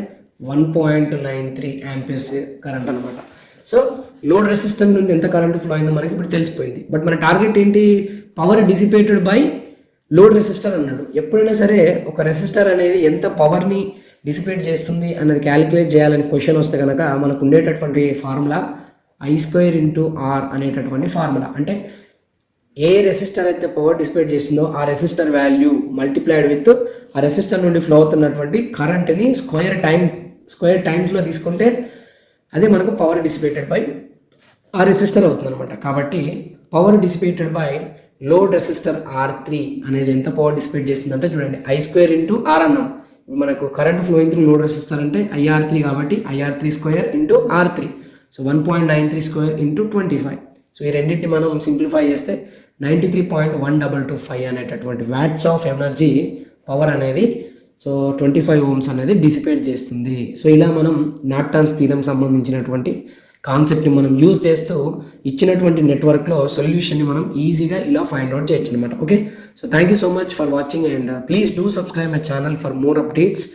1.93 ఆంపియర్స్ కరెంట్ అనమాట. సో లోడ్ రెసిస్టెన్స్ నుండి ఎంత కరెంట్ ఫ్లో అయిందో మనకి ఇప్పుడు తెలిసిపోయింది. బట్ మన టార్గెట్ ఏంటి, power dissipated by load resistor అన్నాడు. ఎప్పుడైనా సరే ఒక రెసిస్టర్ అనేది ఎంత పవర్ని డిసిపేట్ చేస్తుంది అన్నది క్యాలిక్యులేట్ చేయాలని క్వశ్చన్ వస్తే కనుక మనకు ఉండేటటువంటి ఫార్ములా I² × R అనేటటువంటి ఫార్ములా. అంటే ఏ రెసిస్టర్ అయితే పవర్ డిసిపేట్ చేసిందో ఆ రెసిస్టర్ వాల్యూ మల్టిప్లైడ్ విత్ ఆ రెసిస్టర్ నుండి ఫ్లో అవుతున్నటువంటి కరెంట్ని స్క్వేర్ టైమ్స్లో తీసుకుంటే అదే మనకు పవర్ డిసిపేటెడ్ బై ఆ రెసిస్టర్ అవుతుంది అనమాట. కాబట్టి power dissipated by load resistor R3 అనేది ఎంత పవర్ డిసిపేట్ చేస్తుందంటే చూడండి, I² × R అన్నాం. మనకు current flowing through load resistor అంటే IR3 కాబట్టి IR3² × R3. సో 1.93² × 25. సో ఈ రెండింటిని మనం సింప్లిఫై చేస్తే 93.1225 అనేటటువంటి వాట్స్ ఆఫ్ ఎనర్జీ పవర్ అనేది సో 25 ohms అనేది డిసిపేట్ చేస్తుంది. సో ఇలా మనం నార్టన్స్ థీరం సంబంధించినటువంటి కాన్సెప్ట్ని మనం యూజ్ చేస్తూ ఇచ్చినటువంటి నెట్వర్క్లో సొల్యూషన్ని మనం ఈజీగా ఇలా ఫైండ్ అవుట్ చేయొచ్చు అనమాట. Okay, so thank you so much for watching and please do subscribe my channel for more updates.